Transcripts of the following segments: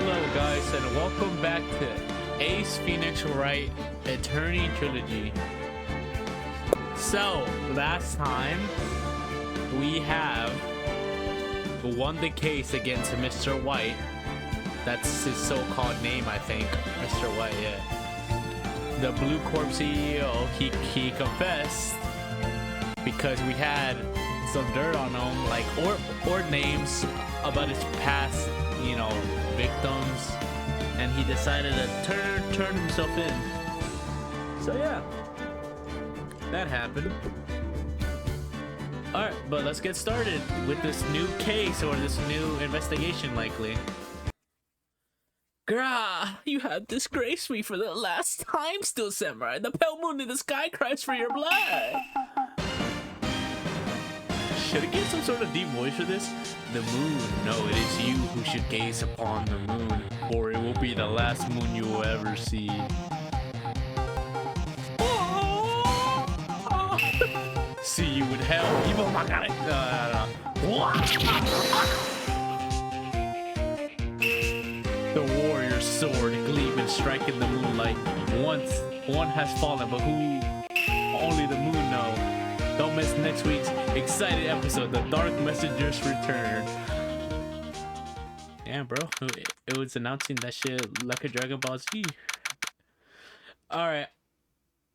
Hello guys and welcome back to Ace Phoenix Wright Attorney Trilogy. So last time we have won the case against Mr. White. That's his so-called name, I think. Mr. White, yeah. The Blue Corp CEO, he confessed because we had some dirt on him, like or names about his past, you know, victims, and he decided to turn himself in. So yeah, that happened. All right, but let's get started with this new case or this new investigation, likely. Grah, you have disgraced me for the last time, Still Samurai. The pale moon in the sky cries for your blood. Should it get some sort of deep voice for this? The moon, no, it is you who should gaze upon the moon, or it will be the last moon you will ever see. See you in hell, evil. I got it. The warrior's sword gleaming, striking the moonlight. Once one has fallen, but who? Only the moon knows. Don't miss next week's exciting episode, The Dark Messenger's Return. Yeah, bro. It was announcing that shit like a Dragon Ball Z. Alright.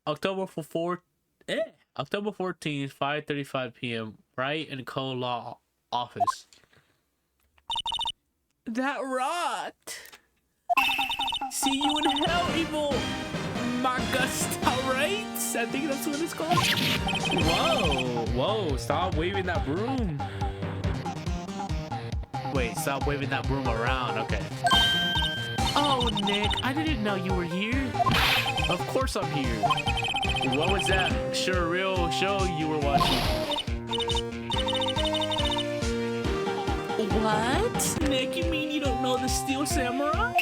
October 14th, 5:35 p.m. Wright and Co. Law Office. That rocked! See you in hell, evil Magastarites! I think that's what it's called. Whoa, stop waving that broom. Wait, stop waving that broom around, okay. Oh, Nick, I didn't know you were here. Of course I'm here. What was that surreal show you were watching? What? Nick, you mean you don't know the Steel Samurai?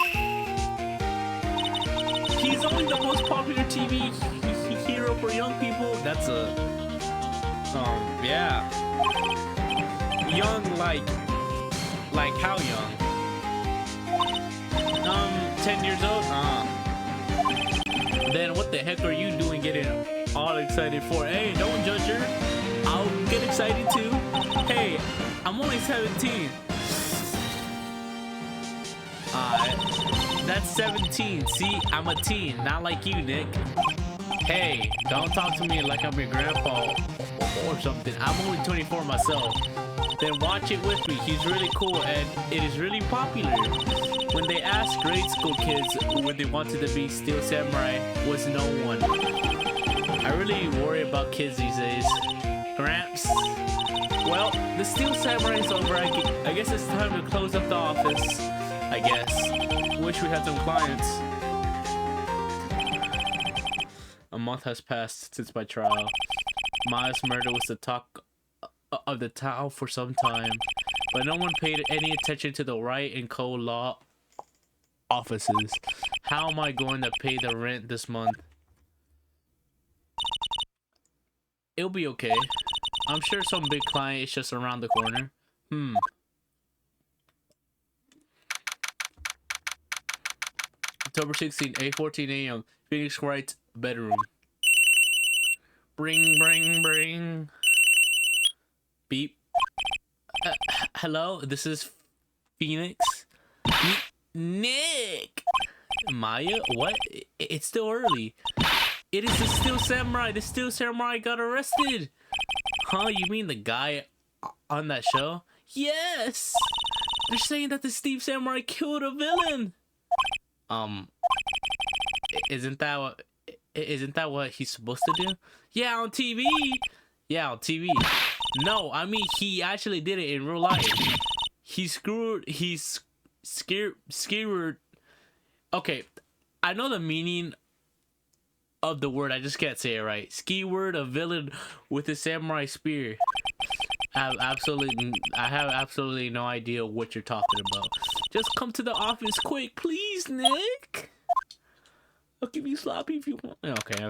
He's only the most popular TV hero for young people. That's a... yeah. Young, like how young? 10 years old? Then what the heck are you doing getting all excited for? Hey, don't judge her. I'll get excited too. Hey, I'm only 17. That's 17. See, I'm a teen, not like you, Nick. Hey, don't talk to me like I'm your grandpa or something. I'm only 24 myself. Then watch it with me. He's really cool and it is really popular. When they asked grade school kids when they wanted to be Steel Samurai, was no one. I really worry about kids these days. Gramps. Well, the Steel Samurai is over. I guess it's time to close up the office. I guess. Wish we had some clients. A month has passed since my trial. Maya's murder was the talk of the town for some time, but no one paid any attention to the Wright and Co. law offices. How am I going to pay the rent this month? It'll be okay. I'm sure some big client is just around the corner. October 16, 8:14 a.m. Phoenix Wright's bedroom. Bring. Beep. Hello, this is Phoenix. Nick! Maya? What? It's still early. It is the Steel Samurai. The Steel Samurai got arrested. Huh? You mean the guy on that show? Yes! They're saying that the Steel Samurai killed a villain. Isn't that what he's supposed to do? Yeah, on TV. Yeah, on TV. No, I mean he actually did it in real life. He's skewered. Okay, I know the meaning of the word, I just can't say it right. Skewered a villain with a samurai spear. I have absolutely no idea what you're talking about. Just come to the office quick, please, Nick. I'll give you sloppy if you want. Okay.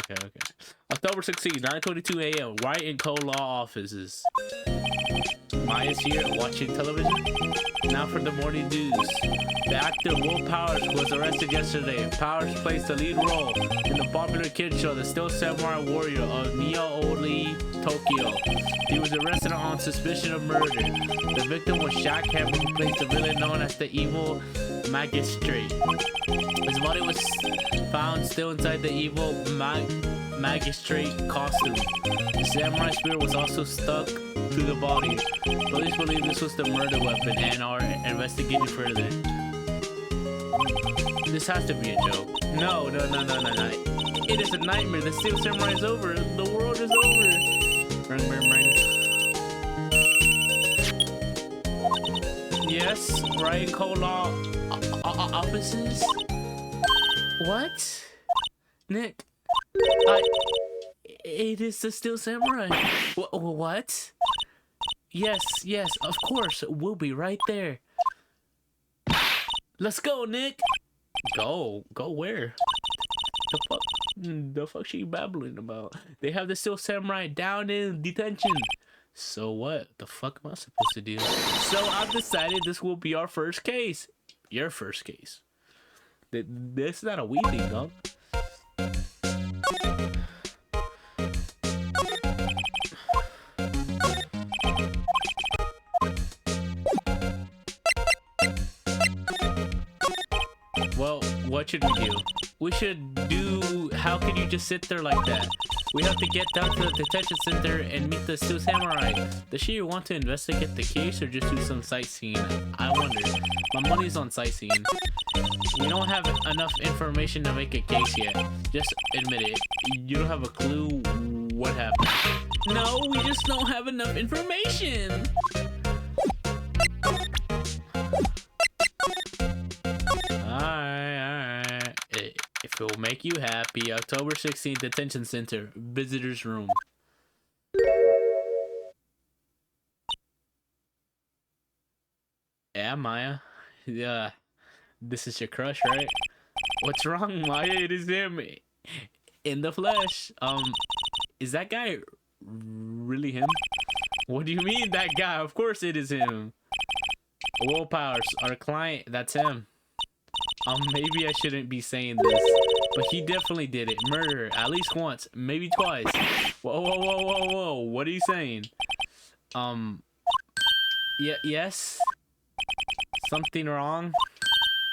October 16, 9:22 a.m. Wright and Co. law offices. Maya's here watching television. Now for the morning news. The actor Will Powers was arrested yesterday. Powers plays the lead role in the popular kids show The Steel Samurai Warrior of Neo-Oli, Tokyo. He was arrested on suspicion of murder. The victim was Jackhammer, who plays the villain known as the evil magistrate. His body was found still inside the evil magistrate costume. The samurai spear was also stuck to the body. Police believe this was the murder weapon and are investigating further. This has to be a joke. No. It is a nightmare. The Steel Samurai is over. The world is over. Ring, ring, ring. Yes, Ryan Cola offices. What? Nick, it is the Steel Samurai. What? Yes, of course. We'll be right there. Let's go, Nick. Go where? The fuck she babbling about? They have the Steel Samurai down in detention. So what? The fuck am I supposed to do? So I've decided this will be our first case. Your first case. This is not a we thing, dog. Well, what should we do? We should do... How can you just sit there like that? We have to get down to the detention center and meet the Steel Samurai. Does she want to investigate the case or just do some sightseeing? I wonder. My money's on sightseeing. We don't have enough information to make a case yet. Just admit it. You don't have a clue what happened. No, we just don't have enough information. Alright. If it will make you happy, October 16th, detention center, visitor's room. Yeah, Maya. Yeah. This is your crush, right? What's wrong, Maya? It is him. In the flesh. Is that guy really him? What do you mean, that guy? Of course it is him. Will Powers, our client, that's him. Maybe I shouldn't be saying this, but he definitely did it. Murder, at least once, maybe twice. Whoa. What are you saying? Yes? Something wrong?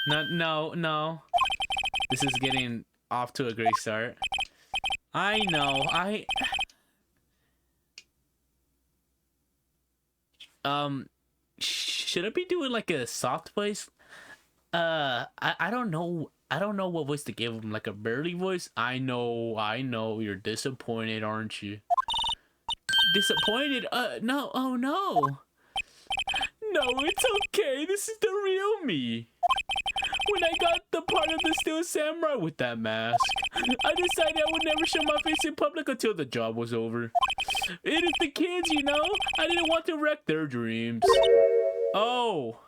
No. This is getting off to a great start. I know, should I be doing like a soft voice? I don't know what voice to give him, like a burly voice. I know, you're disappointed, aren't you? Disappointed? No, oh no. No, it's okay, this is the real me. When I got the part of the Steel Samurai with that mask, I decided I would never show my face in public until the job was over. It is the kids, you know? I didn't want to wreck their dreams. Oh.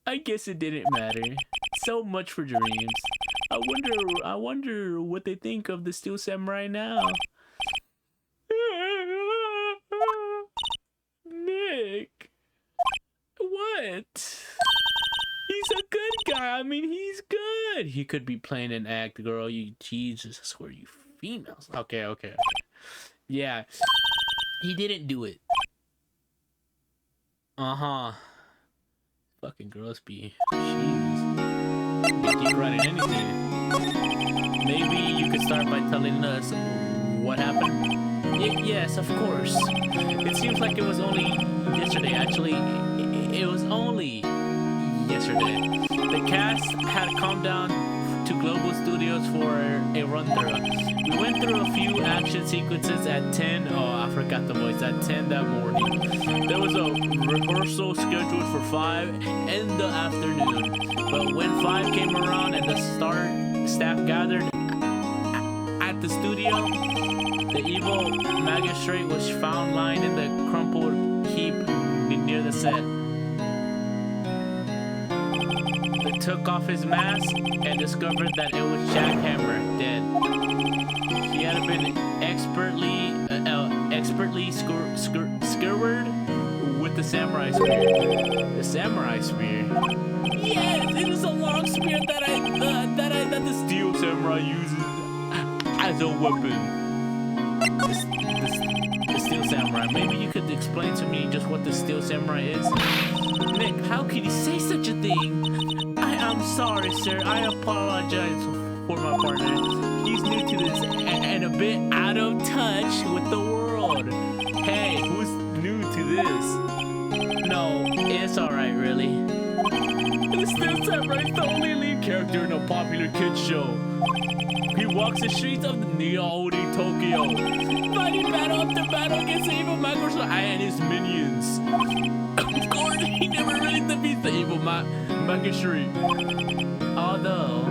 I guess it didn't matter. So much for dreams. I wonder what they think of the Steel Samurai now. Nick. What? He's a good guy. I mean, he's good. He could be playing an act, girl. You, Jesus, I swear, you females. Okay. Yeah. He didn't do it. Fucking girls be... Jeez. They keep writing anything. Maybe you could start by telling us what happened? Yes, of course. It seems like it was only yesterday. Actually, it was only yesterday. The cast had come down to Global Studios for a run-through. We went through a few action sequences at 10. Oh, I forgot the voice. At 10 that morning. There was a rehearsal scheduled for 5 in the afternoon. But when 5 came around and the staff gathered at the studio, the evil magistrate was found lying in the crumpled heap near the set. They took off his mask and discovered that it was Jackhammer, dead. He had been expertly skewered with the samurai spear. The samurai spear. Yes, it is a long spear that the steel samurai uses as a weapon. The steel samurai. Maybe you could explain to me just what the steel samurai is. Nick, how could you say such a thing? I'm sorry, sir. I apologize for my partner. He's new to this and a bit out of touch with the world. Hey, who's new to this? No, it's alright, really. The steel samurai is the only lead character in a popular kids show. He walks the streets of Nihori, Tokyo, fighting battle after battle against the evil Magoshi and his minions. Of course, he never really defeats the evil Magoshi. Although,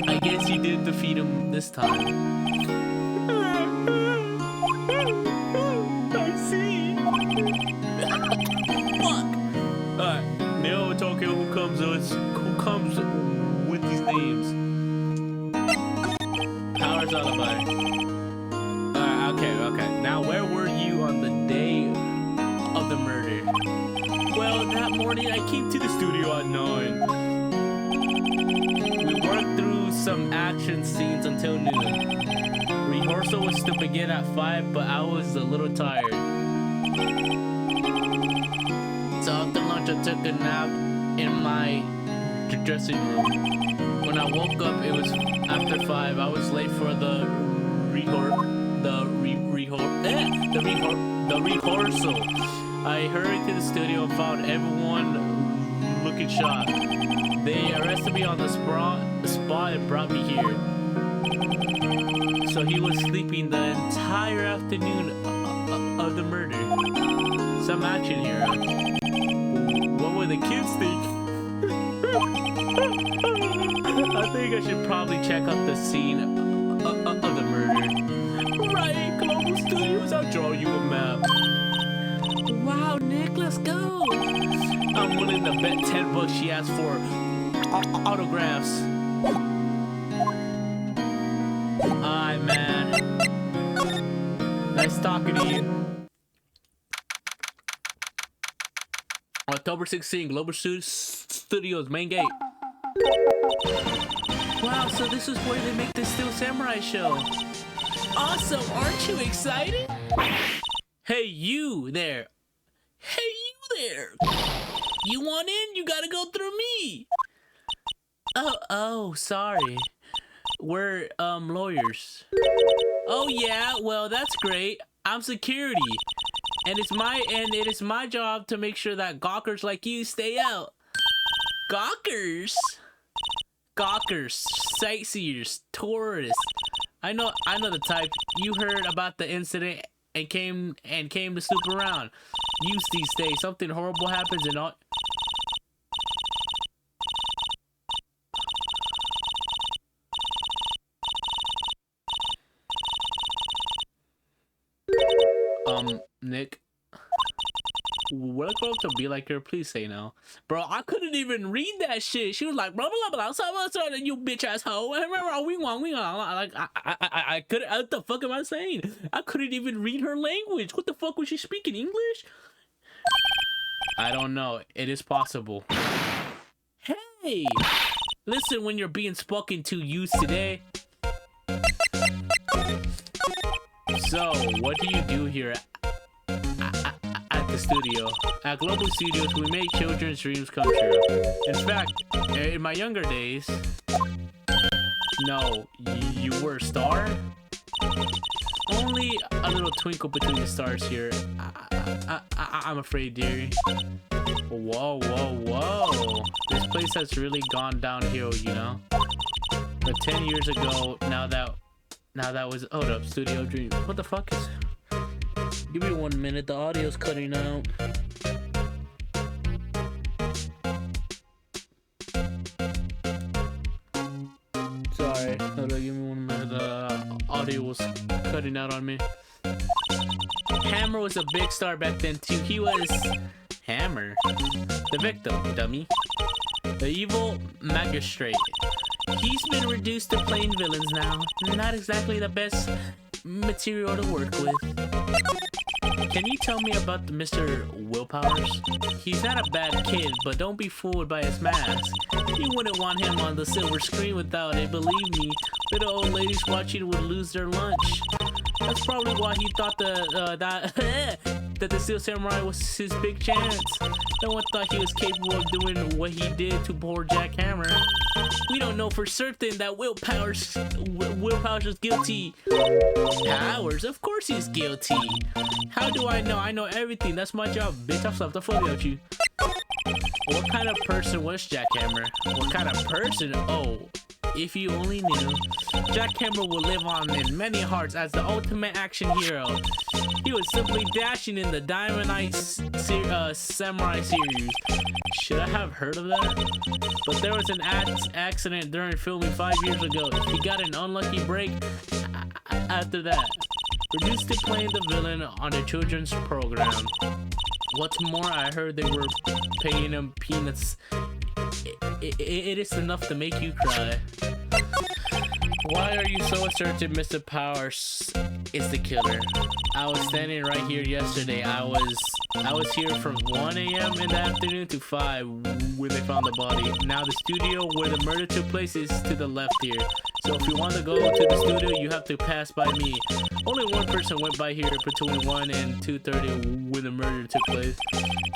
I guess he did defeat him this time. I see. Fuck. Alright, Neo Tokyo, who comes with these names? Power's alibi. Okay. Now, where were you on the day of the murder? Well, that morning I came to the studio at 9. We worked through some action scenes until noon. Rehearsal was to begin at 5, but I was a little tired. So after lunch, I took a nap in my dressing room. When I woke up, it was after 5. I was late for the rehearsal. I hurried to the studio and found everyone looking shocked. They arrested me on the spot and brought me here. So he was sleeping the entire afternoon of the murder. Some action here. What would the kids think? I think I should probably check out the scene of the murder. Right, Global Studios, I'll draw you a map. Wow, Nick, let's go. I'm willing to bet 10 bucks she asked for autographs. Alright, man. Nice talking to you. October 16, Global Studios, main gate. Wow, so this is where they make the Steel Samurai show. Awesome, aren't you excited? Hey, you there. Hey, you there. You want in? You gotta go through me. Oh, sorry. We're, lawyers. Oh, yeah, well, that's great. I'm security. And it is my job to make sure that gawkers like you stay out. Gawkers? Gawkers, sightseers, tourists. I know the type. You heard about the incident and came to snoop around. Use these days. Something horrible happens and all. Nick. Would I grow up to be like her? Please say no. Bro, I couldn't even read that shit. She was like, blah, blah, blah, blah, you bitch ass hoe. Like, I couldn't, what the fuck am I saying? I couldn't even read her language. What the fuck was she speaking? English? I don't know. It is possible. Hey! Listen when you're being spoken to, use today. So, what do you do here at the studio? At Global Studios, we make children's dreams come true. In fact, in my younger days... No, you were a star? Only a little twinkle between the stars here. I'm afraid, dearie. Whoa, whoa, whoa. This place has really gone downhill, you know? But 10 years ago, now that was... Hold up, Studio Dream. What the fuck is... Give me 1 minute, the audio's cutting out. Sorry, hold on, give me 1 minute, the audio was cutting out on me. Hammer was a big star back then too. He was... Hammer? The victim, dummy. The evil magistrate. He's been reduced to plain villains now. Not exactly the best material to work with. can you tell me about the Mr. Willpowers? He's not a bad kid, but don't be fooled by his mask. You wouldn't want him on the silver screen without it. Believe me, little old ladies watching would lose their lunch. That's probably why he thought that the Steel Samurai was his big chance. No one thought he was capable of doing what he did to poor Jack Hammer. We don't know for certain that Willpowers is guilty. Powers? Of course he's guilty. How do I know? I know everything. That's my job. Bitch, I'll slap the fuck out you. What kind of person was Jack Hammer? What kind of person? Oh, if you only knew. Jack Hammer will live on in many hearts as the ultimate action hero. He was simply dashing in the Diamond Knights Samurai series. Should I have heard of that? But there was an accident during filming 5 years ago. He got an unlucky break after that. Reduced to playing the villain on a children's program. What's more, I heard they were paying him peanuts. It is enough to make you cry. Why are you so certain Mr. Powers is the killer? I was standing right here yesterday. I was here from 1 a.m. in the afternoon to 5 when they found the body. Now the studio where the murder took place is to the left here. So if you want to go to the studio, you have to pass by me. Only one person went by here between 1 and 2:30 when the murder took place.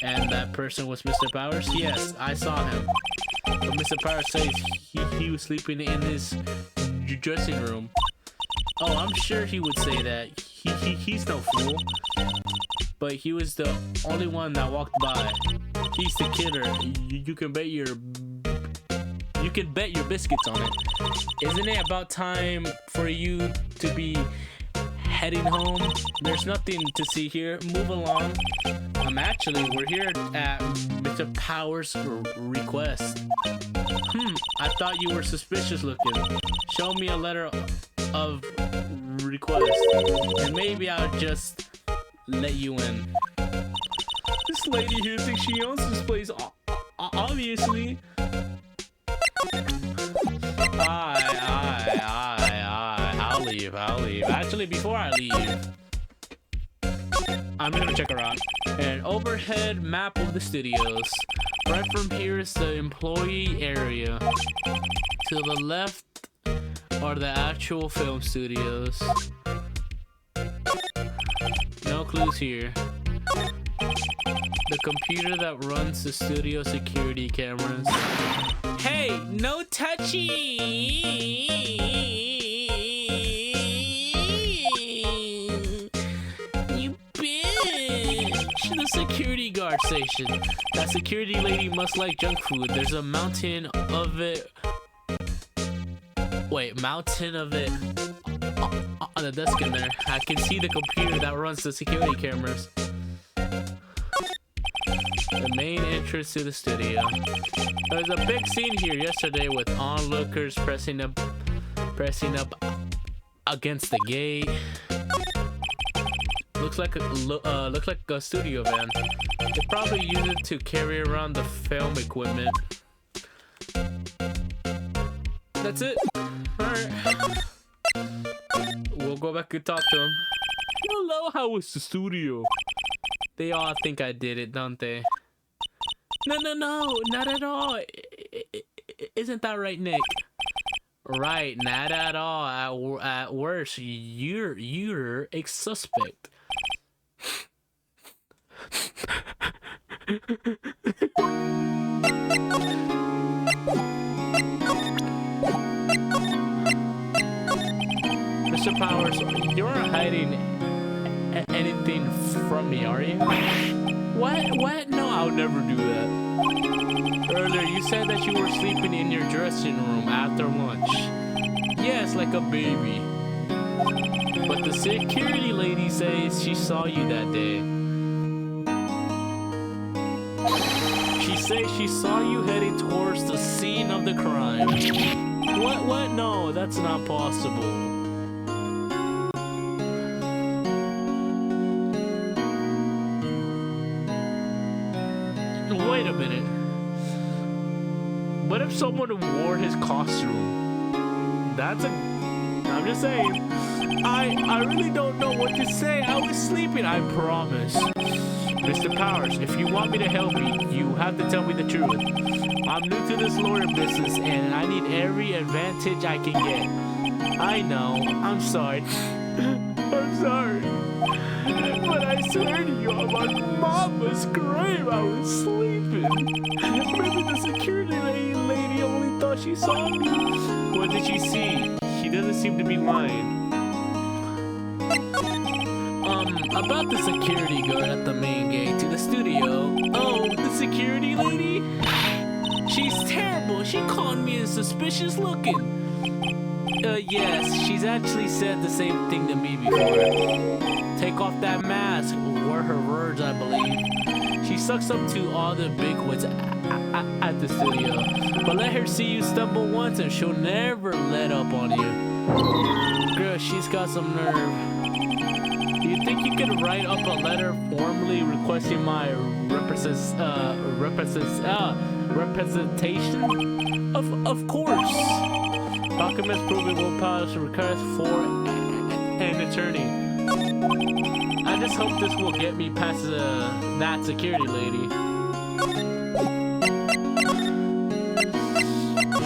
And that person was Mr. Powers? Yes, I saw him. But Mr. Powers says he was sleeping in his dressing room. Oh, I'm sure he would say that. He's no fool. But he was the only one that walked by. He's the killer. You can bet your biscuits on it. Isn't it about time for you to be heading home? There's nothing to see here. Move along. We're here at Mr. Powers' request. I thought you were suspicious looking. Show me a letter of request, and maybe I'll just let you in. This lady here thinks she owns this place, obviously. I'll leave. Actually, before I leave, I'm gonna check around. An overhead map of the studios. Right from here is the employee area. To the left are the actual film studios. No clues here. The computer that runs the studio security cameras. Hey, no touching! You bitch! The security guard station. That security lady must like junk food. There's a mountain of it. Wait, mountain of it on the desk in there. I can see the computer that runs the security cameras. The main entrance to the studio. There was a big scene here yesterday with onlookers pressing up against the gate. Looks like a studio van. They probably use it to carry around the film equipment. That's it. Alright. We'll go back and talk to him. Hello, how was the studio? They all think I did it, don't they? No, not at all. Isn't that right, Nick? Right, not at all. At worst, you're a suspect. Mr. Powers, you're hiding anything from me, are you? What? No, I'll never do that. Earlier, you said that you were sleeping in your dressing room after lunch. Yes, like a baby. But the security lady says she saw you that day. She says she saw you heading towards the scene of the crime. What? No, that's not possible. Wait a minute. What if someone wore his costume? I'm just saying. I really don't know what to say. I was sleeping, I promise. Mr. Powers, if you want me to help you, you have to tell me the truth. I'm new to this lawyer business and I need every advantage I can get. I know. I'm sorry. I'm sorry. But I swear to you, on my mama's grave, I was sleeping. Maybe the security lady only thought she saw me. What did she see? She doesn't seem to be lying. About the security guard at the main gate to the studio. Oh, the security lady? She's terrible. She called me a suspicious looking. Yes, she's actually said the same thing to me before. Take off that mask, were her words, I believe. She sucks up to all the bigwigs at the studio. But let her see you stumble once and she'll never let up on you. Girl, she's got some nerve. You think you could write up a letter formally requesting my representation? Of course. Documents proving will pass request for an attorney. I just hope this will get me past that security lady.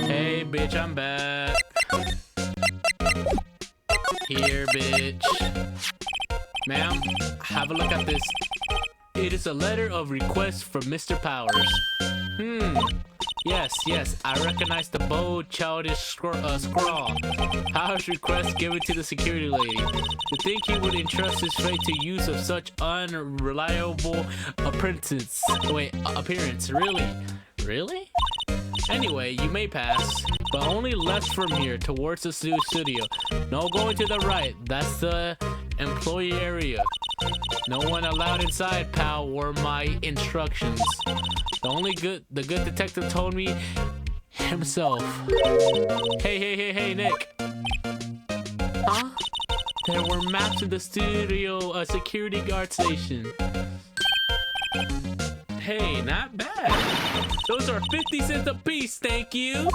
Hey, bitch, I'm back. Here, bitch. Ma'am, have a look at this. It is a letter of request from Mr. Powers. Yes, I recognize the bold, childish scrawl. Powers' request given to the security lady. To think he would entrust his fate to use of such unreliable appearance. Really? Anyway, you may pass, but only left from here towards the studio. No going to the right. That's the employee area. No one allowed inside, pal, were my instructions. The good detective told me himself. Hey, Nick. Huh? There were maps in the studio, security guard station. Hey, not bad. Those are 50 cents a piece, thank you.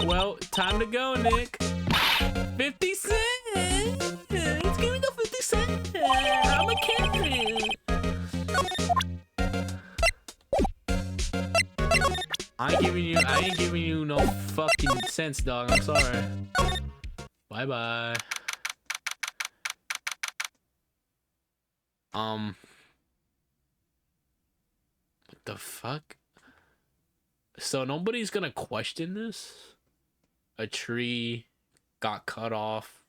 Well, time to go, Nick. 50 cents. Let's give me the 50 cents. I'm a Karen. I ain't giving you no fucking cents, dog. I'm sorry. Bye. What the fuck? So nobody's gonna question this? A tree got cut off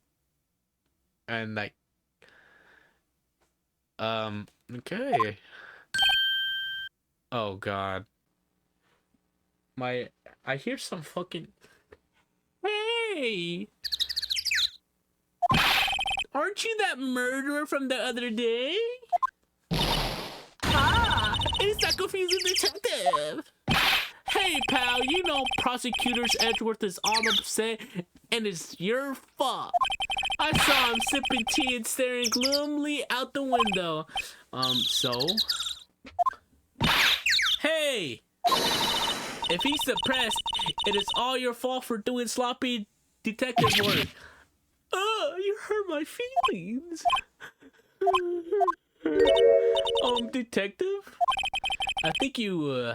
and like okay. Oh god. I hear some fucking hey, aren't you that murderer from the other day? Ah, it's that confusing detective. Hey pal, you know Prosecutor's Edgeworth is all upset and it's your fault. I saw him sipping tea and staring gloomily out the window. So? Hey! If he's depressed, it is all your fault for doing sloppy detective work. You hurt my feelings. Detective? I think you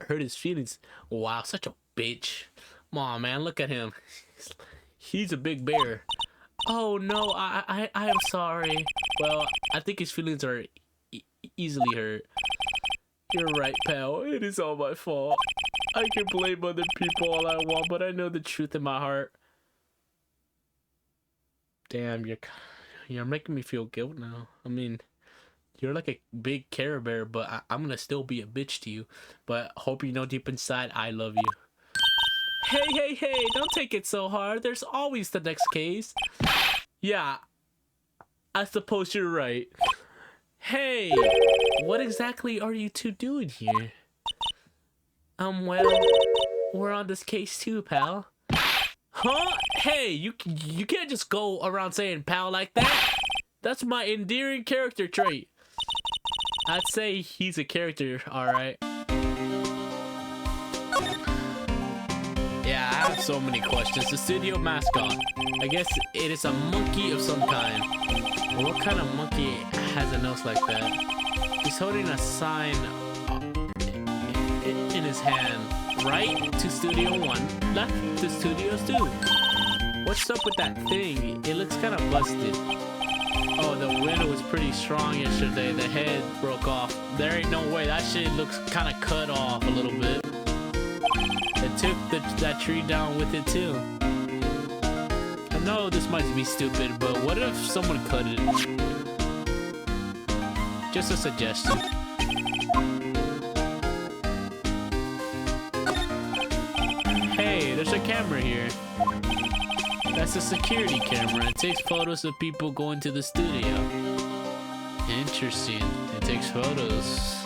hurt his feelings. Wow, such a bitch. Come on, man, look at him. He's a big bear. Oh no, I am sorry. Well, I think his feelings are easily hurt. You're right, pal. It is all my fault. I can blame other people all I want, but I know the truth in my heart. Damn, you're making me feel guilt now. I mean, you're like a big Care Bear, but I'm gonna still be a bitch to you. But hope you know deep inside I love you. Hey, don't take it so hard. There's always the next case. Yeah, I suppose you're right. Hey, what exactly are you two doing here? Well, we're on this case too, pal. Huh? Hey, you can't just go around saying pal like that. That's my endearing character trait. I'd say he's a character, alright. Yeah, I'm So many questions. The studio mascot. I guess it is a monkey of some kind. What kind of monkey has a nose like that? He's holding a sign in his hand. Right to Studio 1, left to Studio 2. What's up with that thing? It looks kind of busted. Oh, the wind was pretty strong yesterday. The head broke off. There ain't no way. That shit looks kind of cut off a little bit. It took that tree down with it too. I know this might be stupid, but what if someone cut it? Just a suggestion. Hey, there's a camera here. That's a security camera. It takes photos of people going to the studio. Interesting. It takes photos.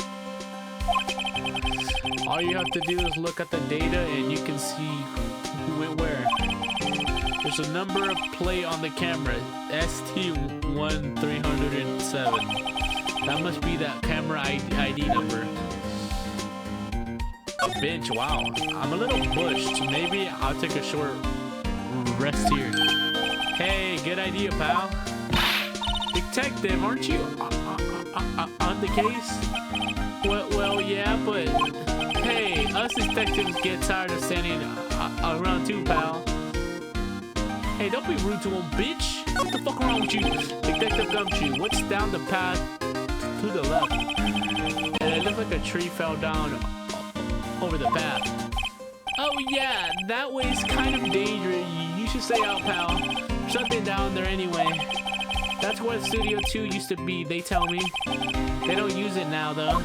All you have to do is look at the data and you can see who went where. There's a number of plate on the camera. ST1307. That must be that camera ID number. A bench, wow. I'm a little bushed. Maybe I'll take a short rest here. Hey, good idea, pal. Detective, aren't you on the case? Well, yeah, but hey, us detectives get tired of standing around too, pal. Hey, don't be rude to him, bitch. What the fuck wrong with you? Detective Gumshoe, what's down the path to the left? And it looks like a tree fell down over the path. Oh yeah, that way's kind of dangerous. You should stay out, pal. There's something down there anyway. That's where Studio 2 used to be, they tell me. They don't use it now, though.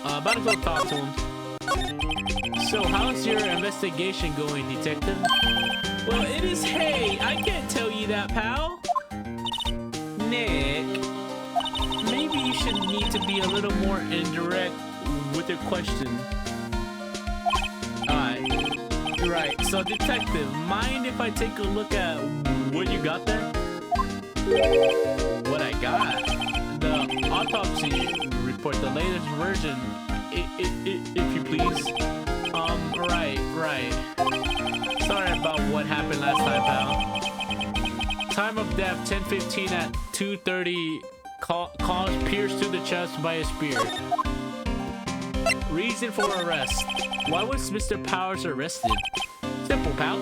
About to go talk to him. So, how's your investigation going, detective? Well, it is hay. I can't tell you that, pal. Nick, maybe you should need to be a little more indirect with your question. Right, so detective, mind if I take a look at what you got there? What I got? The autopsy report, the latest version, if you please. Right. Sorry about what happened last time, pal. Time of death, 10:15 at 2:30, cause pierced to the chest by a spear. Reason for arrest. Why was Mr. Powers arrested? Simple, pal.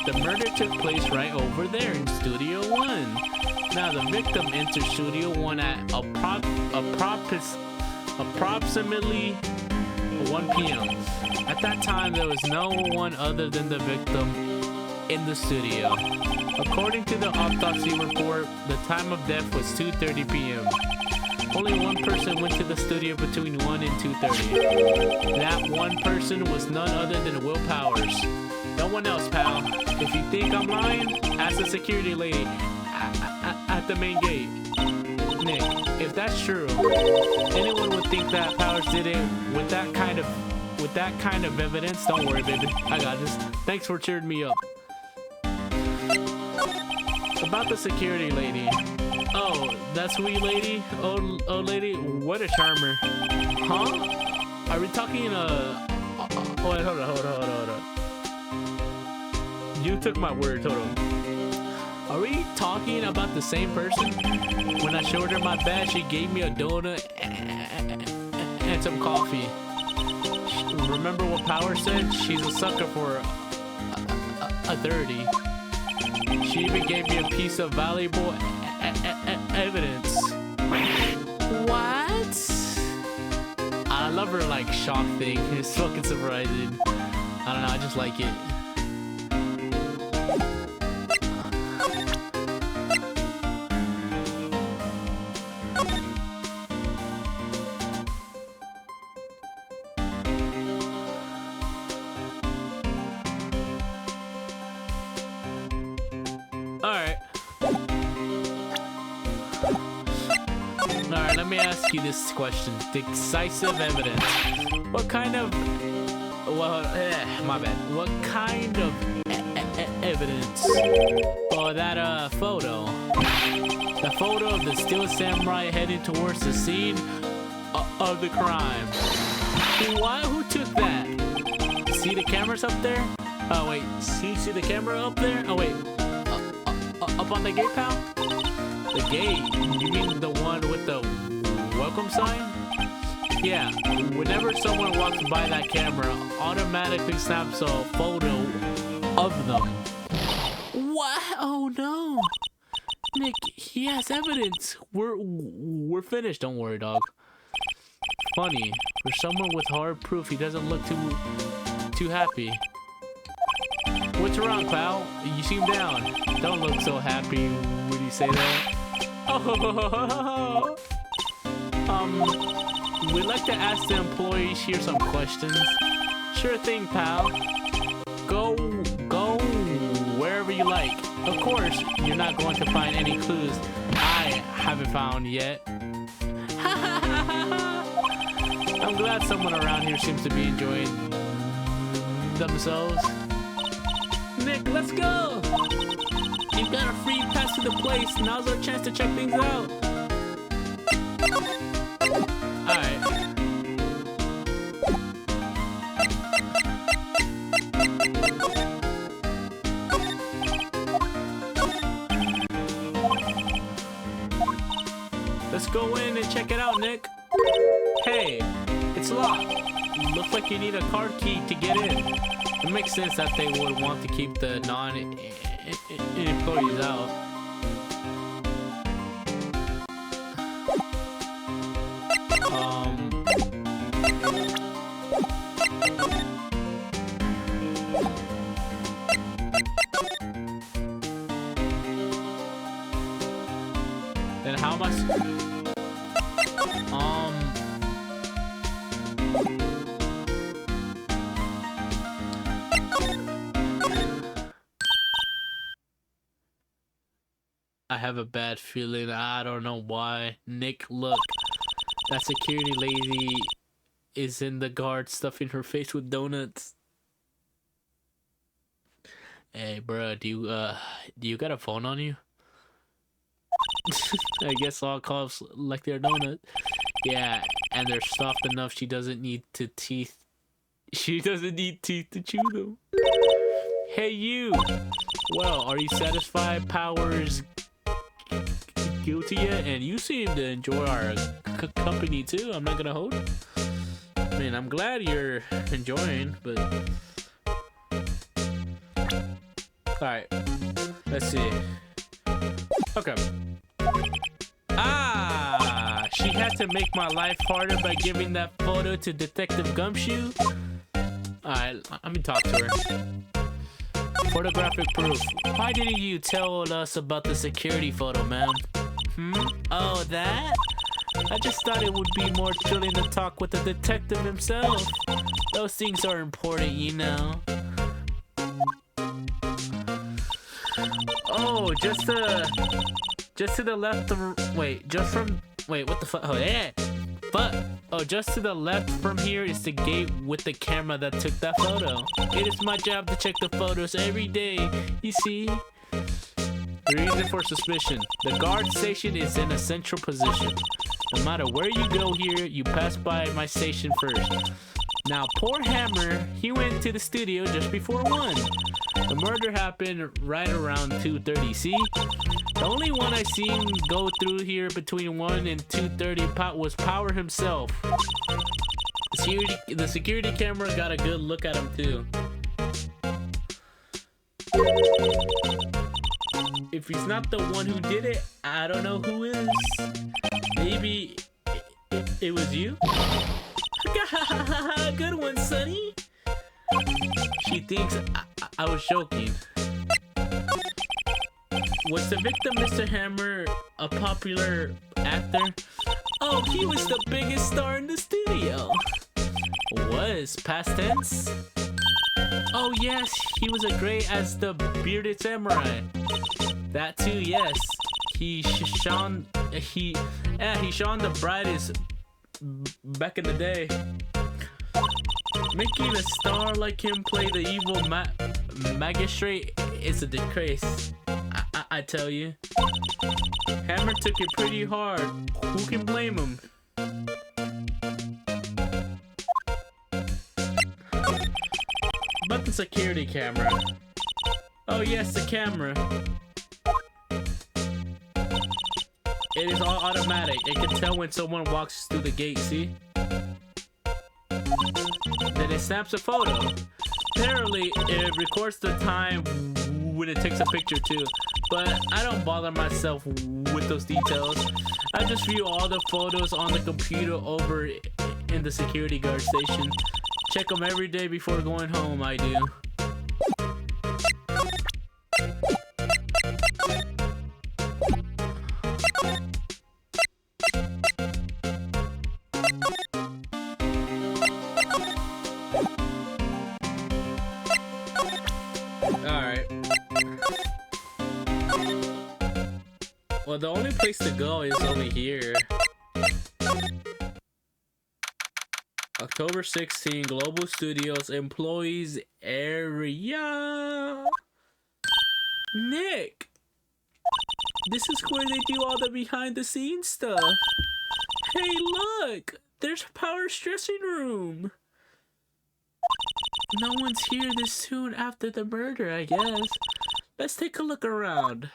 The murder took place right over there in Studio 1. Now, the victim entered Studio 1 at approximately 1 p.m. At that time, there was no one other than the victim in the studio. According to the autopsy report, the time of death was 2:30 p.m. Only one person went to the studio between 1 and 2:30. That one person was none other than Will Powers. No one else, pal. If you think I'm lying, ask the security lady at the main gate. Nick, if that's true, anyone would think that Powers did it with that kind of evidence. Don't worry, baby. I got this. Thanks for cheering me up. About the security lady. Oh, that sweet lady? Oh, lady, what a charmer. Huh? Are we talking, wait, hold on. You took my word, hold on. Are we talking about the same person? When I showed her my badge, she gave me a donut and some coffee. Remember what Power said? She's a sucker for a 30. She even gave me a piece of valuable evidence. What? I love her like shock thing. It's fucking surprising. I don't know, I just like it. Alright, let me ask you this question. Decisive evidence. What kind of... my bad. What kind of evidence? Oh, that photo. The photo of the Steel Samurai heading towards the scene of the crime. Who took that? see the cameras up there? Oh wait, see the camera up there? Oh wait, up on the gate, pal? The gate? You mean the one with the welcome sign? Yeah, whenever someone walks by that camera, automatically snaps a photo of them. What? Oh no, Nick, he has evidence. We're finished. Don't worry, dog. Funny, for someone with hard proof, he doesn't look too happy. What's wrong, pal? You seem down. Don't look so happy when you say that. Oh, we'd like to ask the employees here some questions. Sure thing, pal. Go wherever you like. Of course, you're not going to find any clues I haven't found yet. I'm glad someone around here seems to be enjoying themselves. Nick, let's go! You've got a free pass to the place. Now's our chance to check things out. Alright. Let's go in and check it out, Nick. Hey, it's locked. Looks like you need a card key to get in. It makes sense that they would want to keep the non-employees out. Then how much? I have a bad feeling. I don't know why. Nick, look. That security lady is in the guard stuffing her face with donuts. Hey, bro, do you got a phone on you? I guess all cops like their donut. Yeah, and they're soft enough she doesn't need teeth to chew them. Hey, you! Well, are you satisfied, Powers? Guilty yet? And you seem to enjoy our company too. I'm not gonna hold it. I mean, I'm glad you're enjoying, but alright, let's see. Okay. Ah, she had to make my life harder by giving that photo to Detective Gumshoe. Alright, let me talk to her. Photographic proof. Why didn't you tell us about the security photo, ma'am? Oh, that? I just thought it would be more thrilling to talk with the detective himself. Those things are important, you know. Oh, just to the left of, wait, what the fuck? Oh, yeah. But, oh, just to the left from here is the gate with the camera that took that photo. It is my job to check the photos every day, you see? The reason for suspicion. The guard station is in a central position. No matter where you go here, you pass by my station first. Now, poor Hammer, he went to the studio just before 1. The murder happened right around 2:30, see? The only one I seen go through here between 1 and 2:30 was Power himself. The security camera got a good look at him too. If he's not the one who did it, I don't know who is. Maybe it was you? Good one, Sonny. She thinks I was joking. Was the victim Mr. Hammer a popular actor? Oh, he was the biggest star in the studio. Was past tense? Oh yes, he was a great as the bearded samurai. That too, yes. He shone the brightest back in the day. Making a star like him play the evil magistrate is a disgrace. I tell you. Hammer took it pretty hard. Who can blame him? security camera. Oh yes, the camera. It is all automatic. It can tell when someone walks through the gate, see? Then it snaps a photo. Apparently, it records the time when it takes a picture too. But I don't bother myself with those details. I just view all the photos on the computer over in the security guard station. Check them every day before going home, I do. Alright. Well, the only place to go is over here. October 16, Global Studios Employees Area. Nick! This is where they do all the behind the scenes stuff. Hey, look! There's Power's dressing room. No one's here this soon after the murder, I guess. Let's take a look around.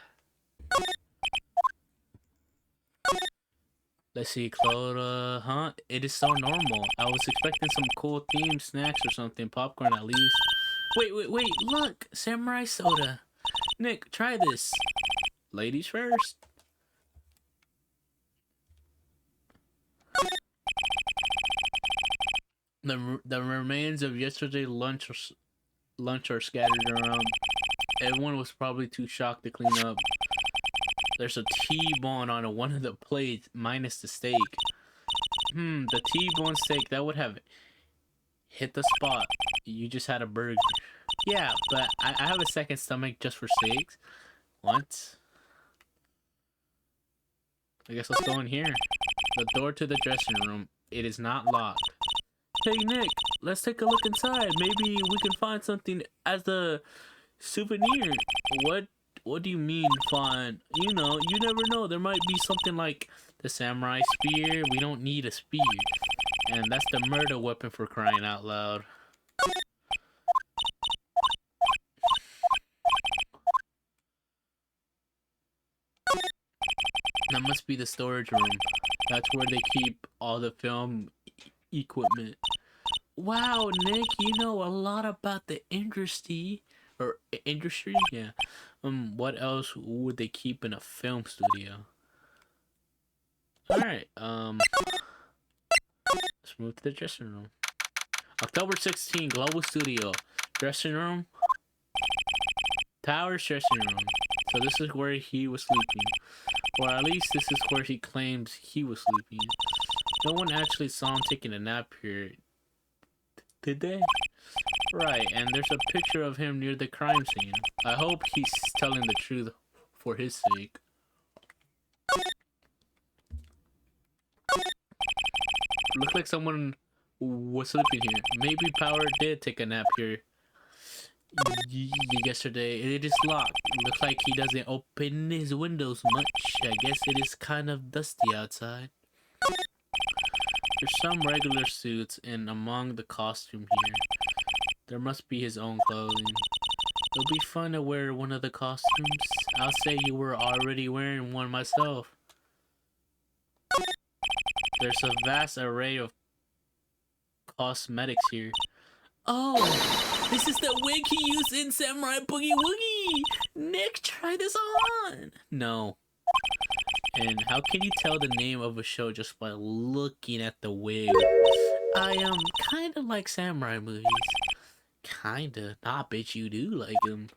Let's see, Clota, huh? It is so normal. I was expecting some cool themed snacks or something. Popcorn at least. Wait, look! Samurai soda. Nick, try this. Ladies first. The remains of yesterday's lunch are scattered around. Everyone was probably too shocked to clean up. There's a T-bone on one of the plates, minus the steak. The T-bone steak, that would have hit the spot. You just had a burger. Yeah, but I have a second stomach just for steaks. What? I guess let's go in here. The door to the dressing room. It is not locked. Hey Nick, let's take a look inside. Maybe we can find something as a souvenir. What do you mean find? You know, you never know. There might be something like the samurai spear. We don't need a spear. And that's the murder weapon, for crying out loud. That must be the storage room. That's where they keep all the film equipment. Wow, Nick, you know a lot about the industry. Or industry? Yeah. What else would they keep in a film studio? Alright, let's move to the dressing room. October 16, Global Studio. Dressing room. Tower's dressing room. So this is where he was sleeping. Or at least this is where he claims he was sleeping. No one actually saw him taking a nap here. Did they? Right, and there's a picture of him near the crime scene. I hope he's telling the truth for his sake. Looks like someone was sleeping here. Maybe Power did take a nap here yesterday. It is locked. Looks like he doesn't open his windows much. I guess it is kind of dusty outside. There's some regular suits and among the costume here. There must be his own clothing. It'll be fun to wear one of the costumes. I'll say you were already wearing one myself. There's a vast array of cosmetics here. Oh, this is the wig he used in Samurai Boogie Woogie! Nick, try this on! No. And how can you tell the name of a show just by looking at the wig? I kinda like samurai movies. Kinda. Nah, bitch, you do like them.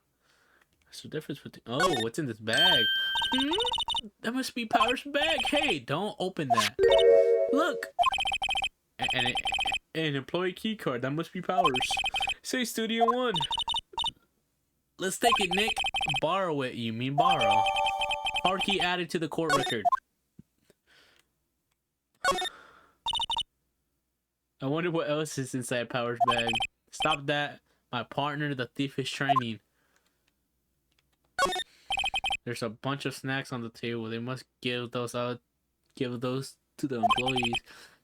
What's the difference between... Oh, what's in this bag? That must be Power's bag. Hey, don't open that. Look! An employee key card. That must be Power's. Say Studio One. Let's take it, Nick. Borrow it. You mean borrow. Hard key added to the court record. I wonder what else is inside Power's bag. Stop that. My partner, the thief, is training. There's a bunch of snacks on the table. They must give those out. Give those to the employees.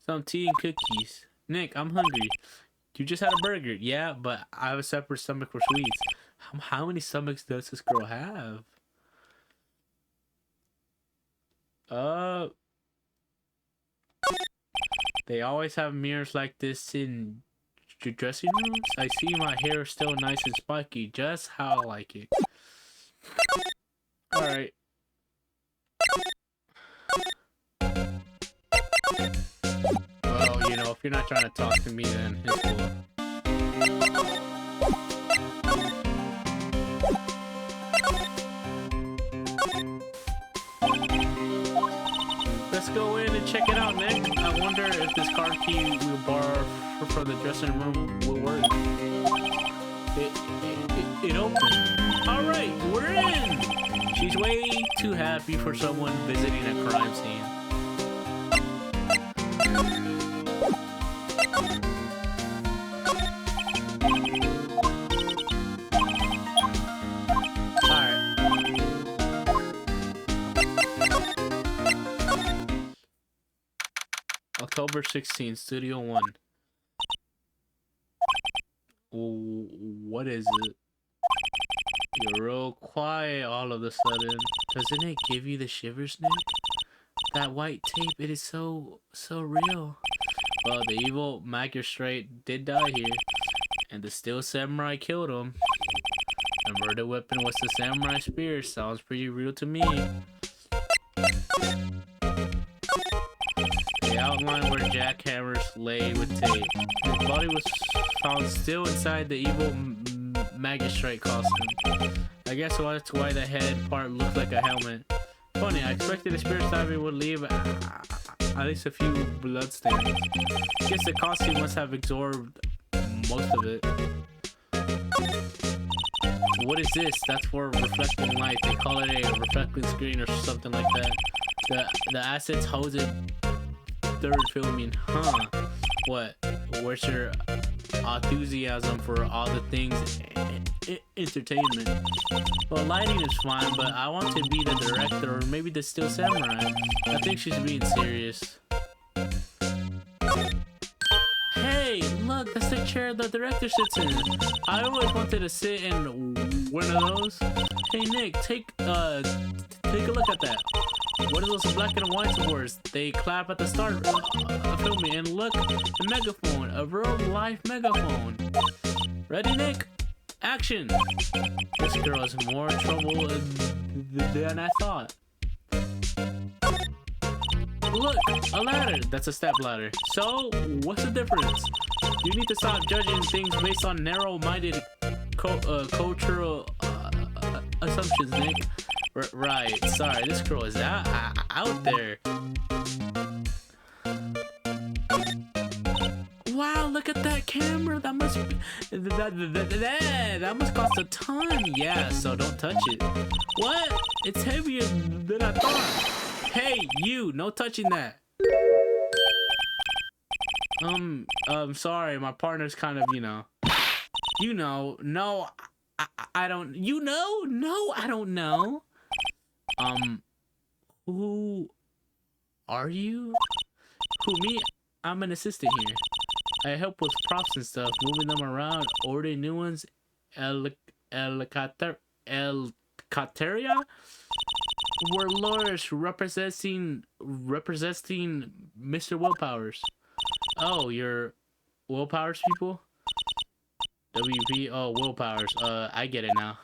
Some tea and cookies. Nick, I'm hungry. You just had a burger. Yeah, but I have a separate stomach for sweets. How many stomachs does this girl have? They always have mirrors like this in dressing rooms. I see my hair is still nice and spiky, just how I like it. Alright. Well, you know, if you're not trying to talk to me, then it's cool. Let's go in and check it out, Nick. I wonder if this card key we borrow from the dressing room will work. It opened. Alright, we're in! She's way too happy for someone visiting a crime scene. October 16th, Studio 1. What is it? You're real quiet all of a sudden. Doesn't it give you the shivers, Nick? That white tape, it is so real. Well, the evil magistrate did die here, and the steel samurai killed him. The murder weapon was the samurai spear. Sounds pretty real to me. The outline where jackhammers lay with tape. His body was found still inside the evil magistrate costume. I guess that's why the head part looked like a helmet. Funny, I expected the spirit diving would leave at least a few bloodstains. Guess the costume must have absorbed most of it. What is this? That's for reflecting light. They call it a reflecting screen or something like that. The assets hose it. Third filming, huh? What? Where's your enthusiasm for all the things entertainment? Well, lighting is fine, but I want to be the director or maybe the steel samurai. I think she's being serious. Hey, look, that's the chair the director sits in. I always wanted to sit in one of those. Hey Nick, take a look at that. What are those black and white words? They clap at the start of filming. And look, the megaphone, a real life megaphone. Ready, Nick? Action! This girl is more trouble than I thought. Look, a ladder. That's a step ladder. So, what's the difference? You need to stop judging things based on narrow-minded cultural assumptions, Nick. Right, sorry, this girl is out there. Wow, look at that camera. That must be, that must cost a ton. Yeah, so don't touch it. What? It's heavier than I thought. Hey, you, no touching that. Sorry, my partner's kind of, no, I don't, no, I don't know. Who are you? Who, me? I'm an assistant here. I help with props and stuff, moving them around, ordering new ones. El Cateria? We're lawyers representing Mr. Willpowers. Oh, you're Willpowers people? WP? Oh, Willpowers. I get it now.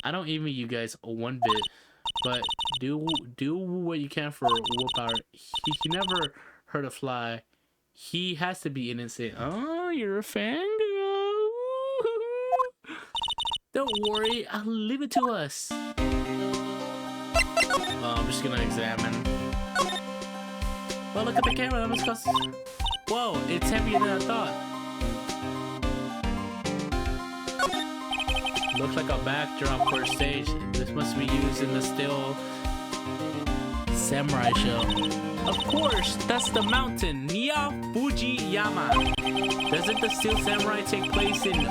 I don't envy you guys one bit, but do what you can for Willpower. He never hurt a fly. He has to be innocent. Oh, you're a fangirl. Don't worry, I'll leave it to us. I'm just gonna examine. Well, look at the camera. That must cost. Whoa, it's heavier than I thought. Looks like a backdrop for a stage. This must be used in the still samurai show. Of course, that's the mountain, Nia Fujiyama. Doesn't the still samurai take place in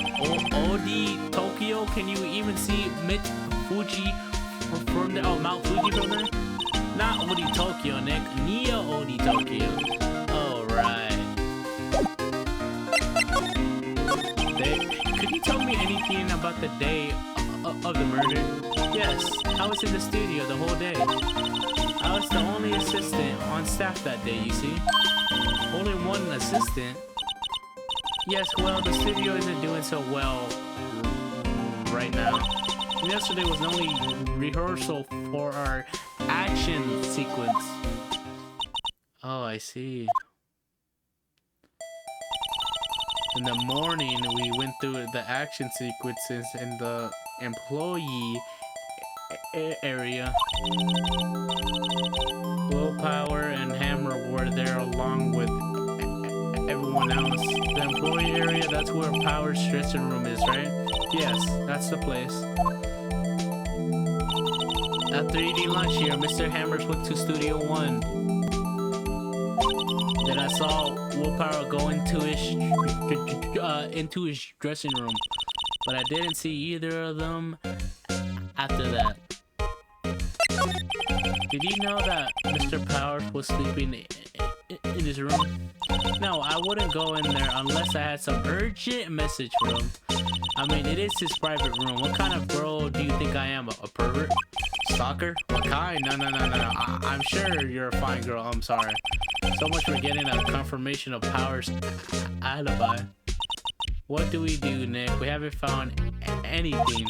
Odi, Tokyo? Can you even see Mount Fuji from there? Oh, Mount Fuji from there? Not Odi, Tokyo, Nick. Nia Odi, Tokyo. Oh, right. the day of the murder? Yes, I was in the studio the whole day. I was the only assistant on staff that day, you see. Only one assistant? Yes, well, the studio isn't doing so well right now. Yesterday was the only rehearsal for our action sequence. Oh, I see. In the morning, we went through the action sequences in the employee area. Willpower and Hammer were there along with everyone else. The employee area, that's where Power's dressing room is, right? Yes, that's the place. After eating lunch here, Mr. Hammers went to Studio 1. Then I saw Willpower go into his dressing room, but I didn't see either of them after that. Did you know that Mr. Powers was sleeping in his room? No, I wouldn't go in there unless I had some urgent message for him. I mean, it is his private room. What kind of girl do you think I am? A pervert? Stalker? What kind? No. I'm sure you're a fine girl. I'm sorry. So much for getting a confirmation of Power's alibi. What do we do, Nick? We haven't found anything.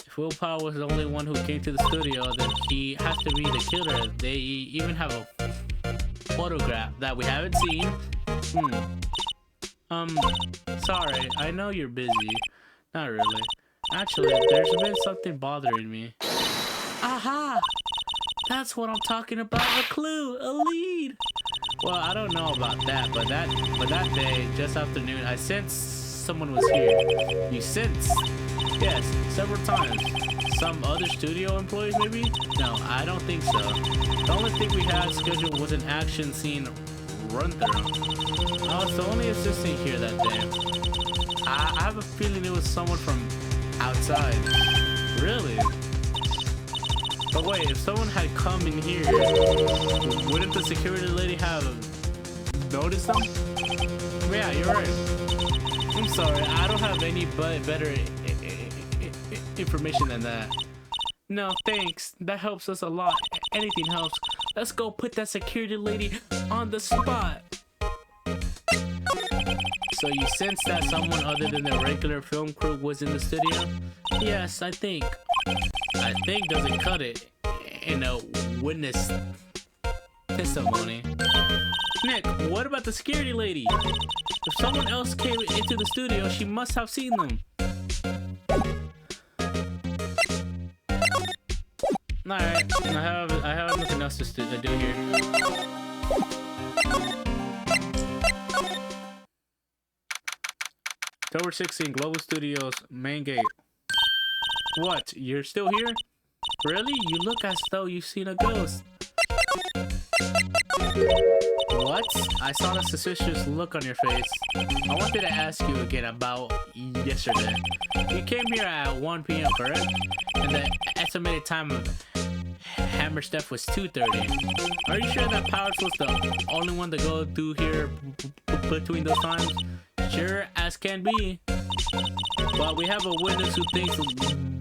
If Willpower was the only one who came to the studio, then he has to be the killer. They even have a photograph that we haven't seen. Sorry, I know you're busy. Not really. Actually, there's been something bothering me. Aha! That's what I'm talking about. A clue, a lead. Well, I don't know about that, but that day, just afternoon, I sensed someone was here. You sensed? Yes, several times. Some other studio employees, maybe? No, I don't think so. The only thing we had scheduled was an action scene run-through. I was the only assistant here that day. I have a feeling it was someone from outside. Really? But wait, if someone had come in here, wouldn't the security lady have noticed them? Yeah, you're right. I'm sorry, I don't have any better information than that. No, thanks. That helps us a lot. Anything helps. Let's go put that security lady on the spot. So you sense that someone other than the regular film crew was in the studio? Yes, I think. I think doesn't cut it in a witness testimony. Nick, what about the security lady? If someone else came into the studio, she must have seen them. Alright, I have nothing else to do here. October 16, Global Studios, main gate. What? You're still here? Really? You look as though you've seen a ghost. What? I saw a suspicious look on your face. I wanted to ask you again about yesterday. You came here at 1 p.m., correct? And the estimated time of Hammer Steph was 2:30. Are you sure that Powers was the only one to go through here between those times? Sure as can be. But we have a witness who thinks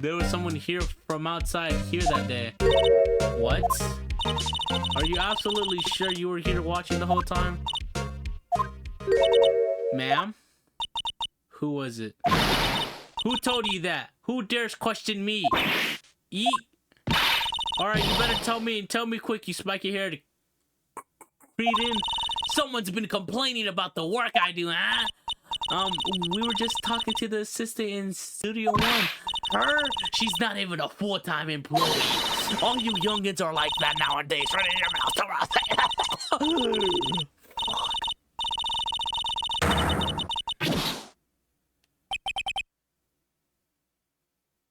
there was someone here from outside here that day. What? Are you absolutely sure you were here watching the whole time? Ma'am? Who was it? Who told you that? Who dares question me? Yeet. Alright, you better tell me quick, you spiky haired cretin. Someone's been complaining about the work I do, huh? We were just talking to the assistant in Studio 1. Her? She's not even a full-time employee. All you youngins are like that nowadays. Right in your mouth.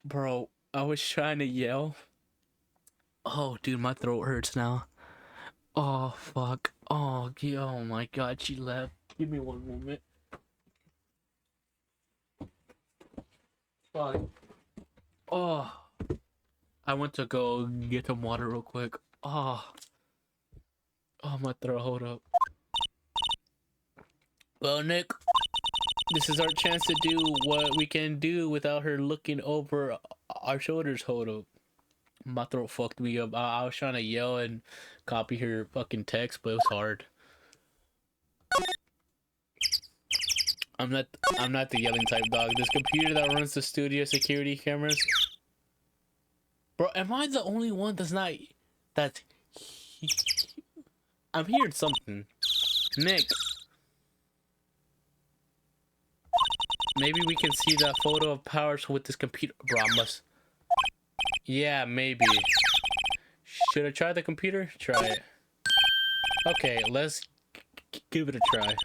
Bro, I was trying to yell. Oh, dude, my throat hurts now. Oh, fuck. Oh my god, she left. Give me one moment. Fuck. Oh. I went to go get some water real quick. Oh. Oh, my throat, hold up. Well, Nick, This is our chance to do what we can do without her looking over our shoulders. Hold up. My throat fucked me up. I was trying to yell and copy her fucking text, but it was hard. I'm not the yelling type, dog. This computer that runs the studio security cameras. Bro, am I the only one that's I'm hearing something. Nick. Maybe we can see that photo of Powers with this computer. Bro, I must. Yeah, maybe. Should I try the computer? Try it. Okay, let's give it a try.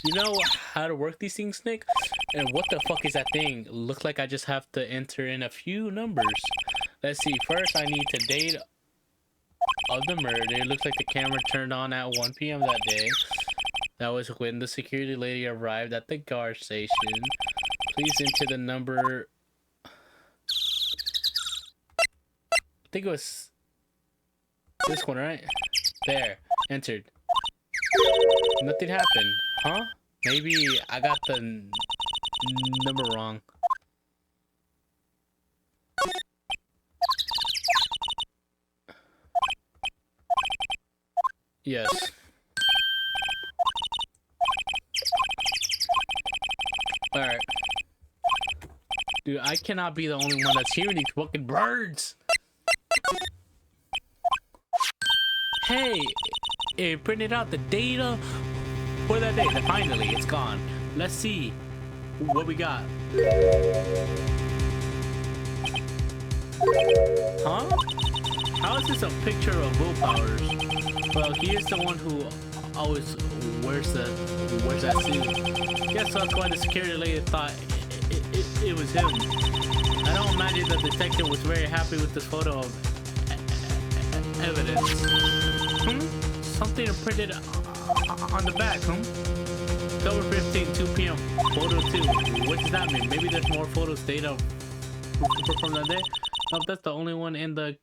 You know how to work these things, Nick? And what the fuck is that thing? Looks like I just have to enter in a few numbers. Let's see. First, I need the date of the murder. It looks like the camera turned on at 1 p.m. that day. That was when the security lady arrived at the guard station. Please enter the number. I think it was this one, right? There. Entered. Nothing happened. Huh? Maybe I got the number wrong. Yes. Alright. Dude, I cannot be the only one that's hearing these fucking birds. Hey, it printed out the data for that day. Finally, it's gone. Let's see what we got. Huh? How is this a picture of Will Powers? Well, he is the one who always wears that suit. Guess that's why the security lady thought it was him. I don't imagine the detective was very happy with this photo of evidence. Something printed on the back, October 15, 2 p.m. Photo 2. What does that mean? Maybe there's more photos data from that day? No, that's the only one in the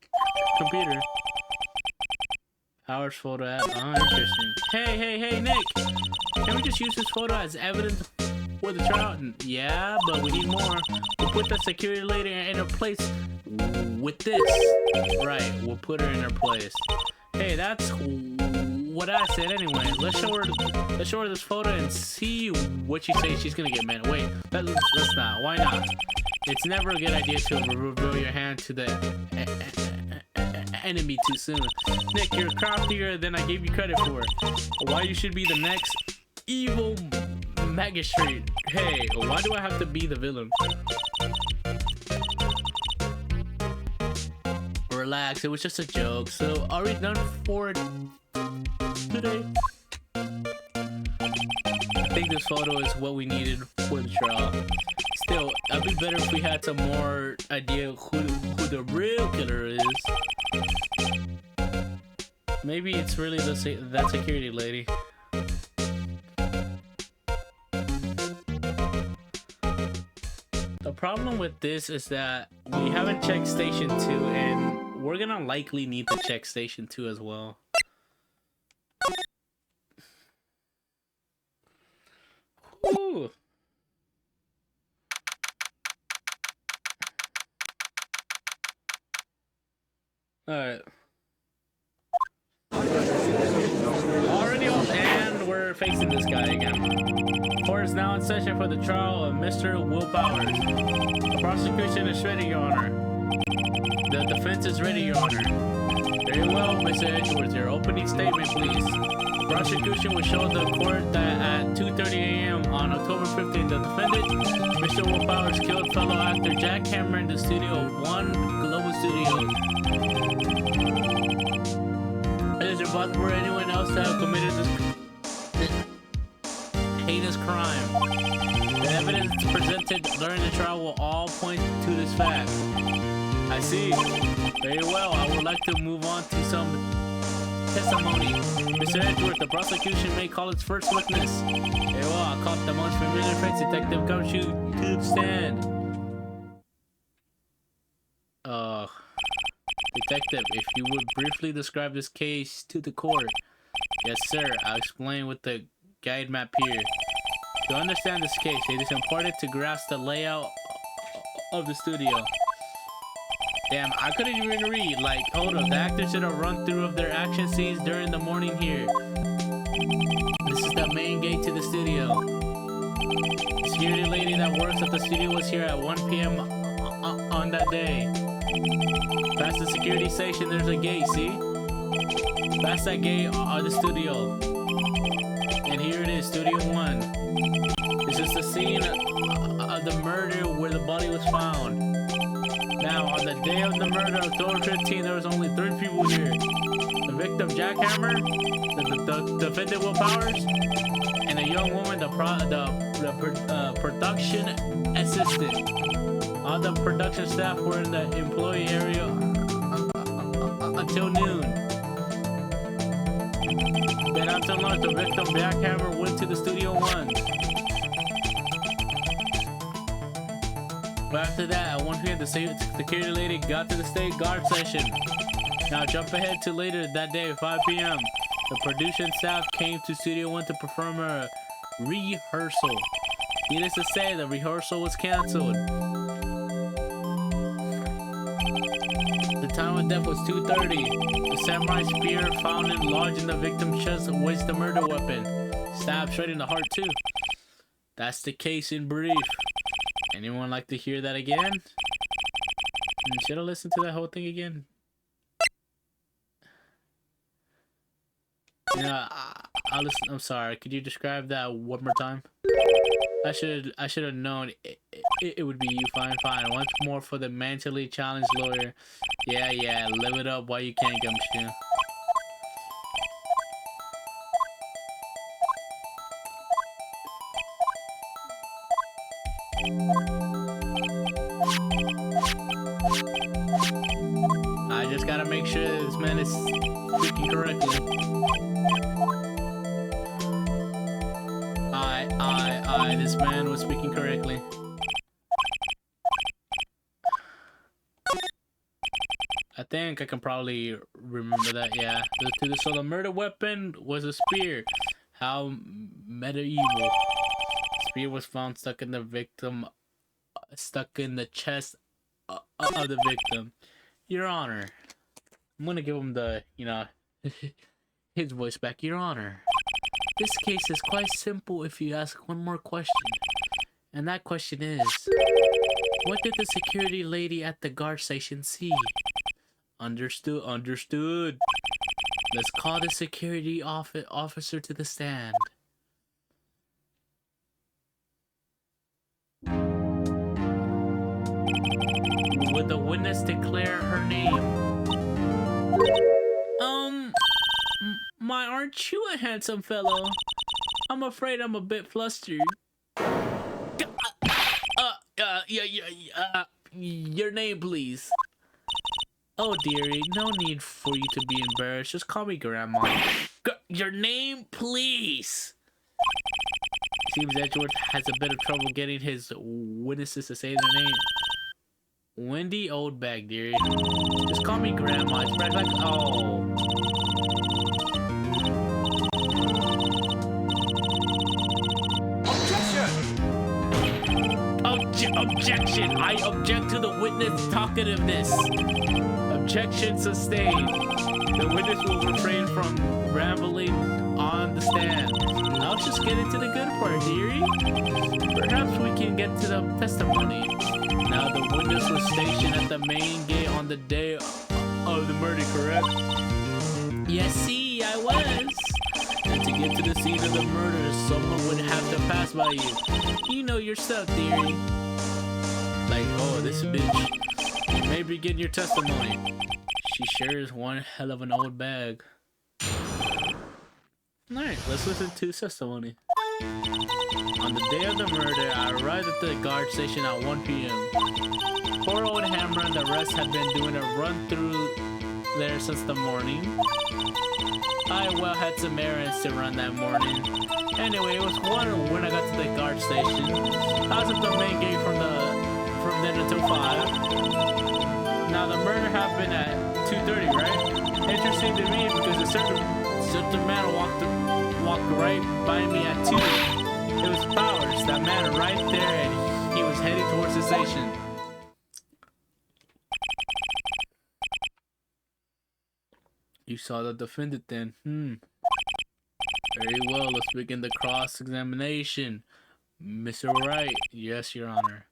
computer. Hours photo ad. Oh, interesting. Hey, Nick! Can we just use this photo as evidence for the trial? Yeah, but we need more. We'll put the security lady in her place with this. Right, we'll put her in her place. Hey, that's what I said anyway. Let's show her this photo and see what she says she's gonna get mad. Wait, let's not. Why not? It's never a good idea to reveal your hand to the enemy too soon. Nick, you're craftier than I gave you credit for. Why you should be the next evil magistrate? Hey, why do I have to be the villain? Relax, it was just a joke. So, are we done for today? I think this photo is what we needed for the trial. Still, it'd be better if we had some more idea who the real killer is. Maybe it's really that security lady. The problem with this is that we haven't checked Station 2, and we're gonna likely need to check Station 2 as well. Woo! Alright. Already on, and we're facing this guy again. Court is now in session for the trial of Mr. Will Powers. The prosecution is ready, Your Honor. The defense is ready, Your Honor. Very well, Mr. Edgeworth, your opening statement, please. The prosecution will show the court that at 2:30 a.m. on October 15th, the defendant, Mr. Will Powers, killed fellow actor Jack Cameron in the studio of One Global Studios. It is impossible for anyone else to have committed this heinous crime. The evidence presented during the trial will all point to this fact. I see. Very well. I would like to move on to some testimony. Mr. Edgeworth, the prosecution may call its first witness. Very well. I'll call the most familiar face, Detective Gumshoe, to the stand. Detective, if you would briefly describe this case to the court. Yes, sir. I'll explain with the guide map here. To understand this case, it is important to grasp the layout of the studio. Damn, I couldn't even read. Like, hold up, the actors did a run through of their action scenes during the morning here. This is the main gate to the studio. The security lady that works at the studio was here at 1 p.m. on that day. Past the security station, there's a gate, see? Past that gate are the studio. And here it is, Studio 1. This is the scene of the murder where the body was found. Now, on the day of the murder, October 15, there was only 3 people here. The victim, Jackhammer, the defendant, Will Powers, and a young woman, the production assistant. All the production staff were in the employee area until noon. Then after lunch, the victim, Jackhammer, went to the Studio 1. But after that, at 1 p.m., the security lady got to the state guard session. Now jump ahead to later that day, 5 p.m. The production staff came to Studio 1 to perform a rehearsal. Needless to say, the rehearsal was canceled. The time of death was 2:30. The samurai spear found and lodged in the victim's chest was the murder weapon. Stabbed straight in the heart too. That's the case in brief. Anyone like to hear that again? Should I listen to that whole thing again? You know, I'll listen. I'm sorry. Could you describe that one more time? I should have known it would be you. Fine. Once more for the mentally challenged lawyer. Yeah. Live it up while you can, Gumshoe. I just gotta make sure that this man is speaking correctly. This man was speaking correctly. I think I can probably remember that, yeah. So the murder weapon was a spear. How medieval. Spear was found stuck in the chest of the victim. Your Honor. I'm gonna give him the, his voice back. Your Honor. This case is quite simple if you ask one more question. And that question is, what did the security lady at the guard station see? Understood. Let's call the security officer to the stand. Would the witness declare her name? My, aren't you a handsome fellow? I'm afraid I'm a bit flustered. Your name, please. Oh, dearie, no need for you to be embarrassed. Just call me Grandma. Your name, please. Seems Edgeworth has a bit of trouble getting his witnesses to say their name. Wendy Oldbag, dearie. Just call me Grandma. It's right like, oh. Objection! I object to the witness talkativeness. Objection sustained. The witness will refrain from rambling on the stand. Now let's just get into the good part, dearie. Perhaps we can get to the testimony. Now the witness was stationed at the main gate on the day of the murder, correct? Yes, see, I was. And to get to the scene of the murder, someone would have to pass by you. You know yourself, dearie. Like, oh, this bitch. You may begin your testimony. She sure is one hell of an old bag. Alright, let's listen to testimony. On the day of the murder, I arrived at the guard station at 1 p.m. Poor old Hammer and the rest had been doing a run through there since the morning. I had some errands to run that morning. Anyway, it was 1 when I got to the guard station. I was at the main gate from then until 5. Now the murder happened at 2:30, right? Interesting to me because a certain man walked right by me at 2. It was Powers. the station. You saw the defendant then. Very well, let's begin the cross-examination. Mr. Wright. Yes, Your Honor.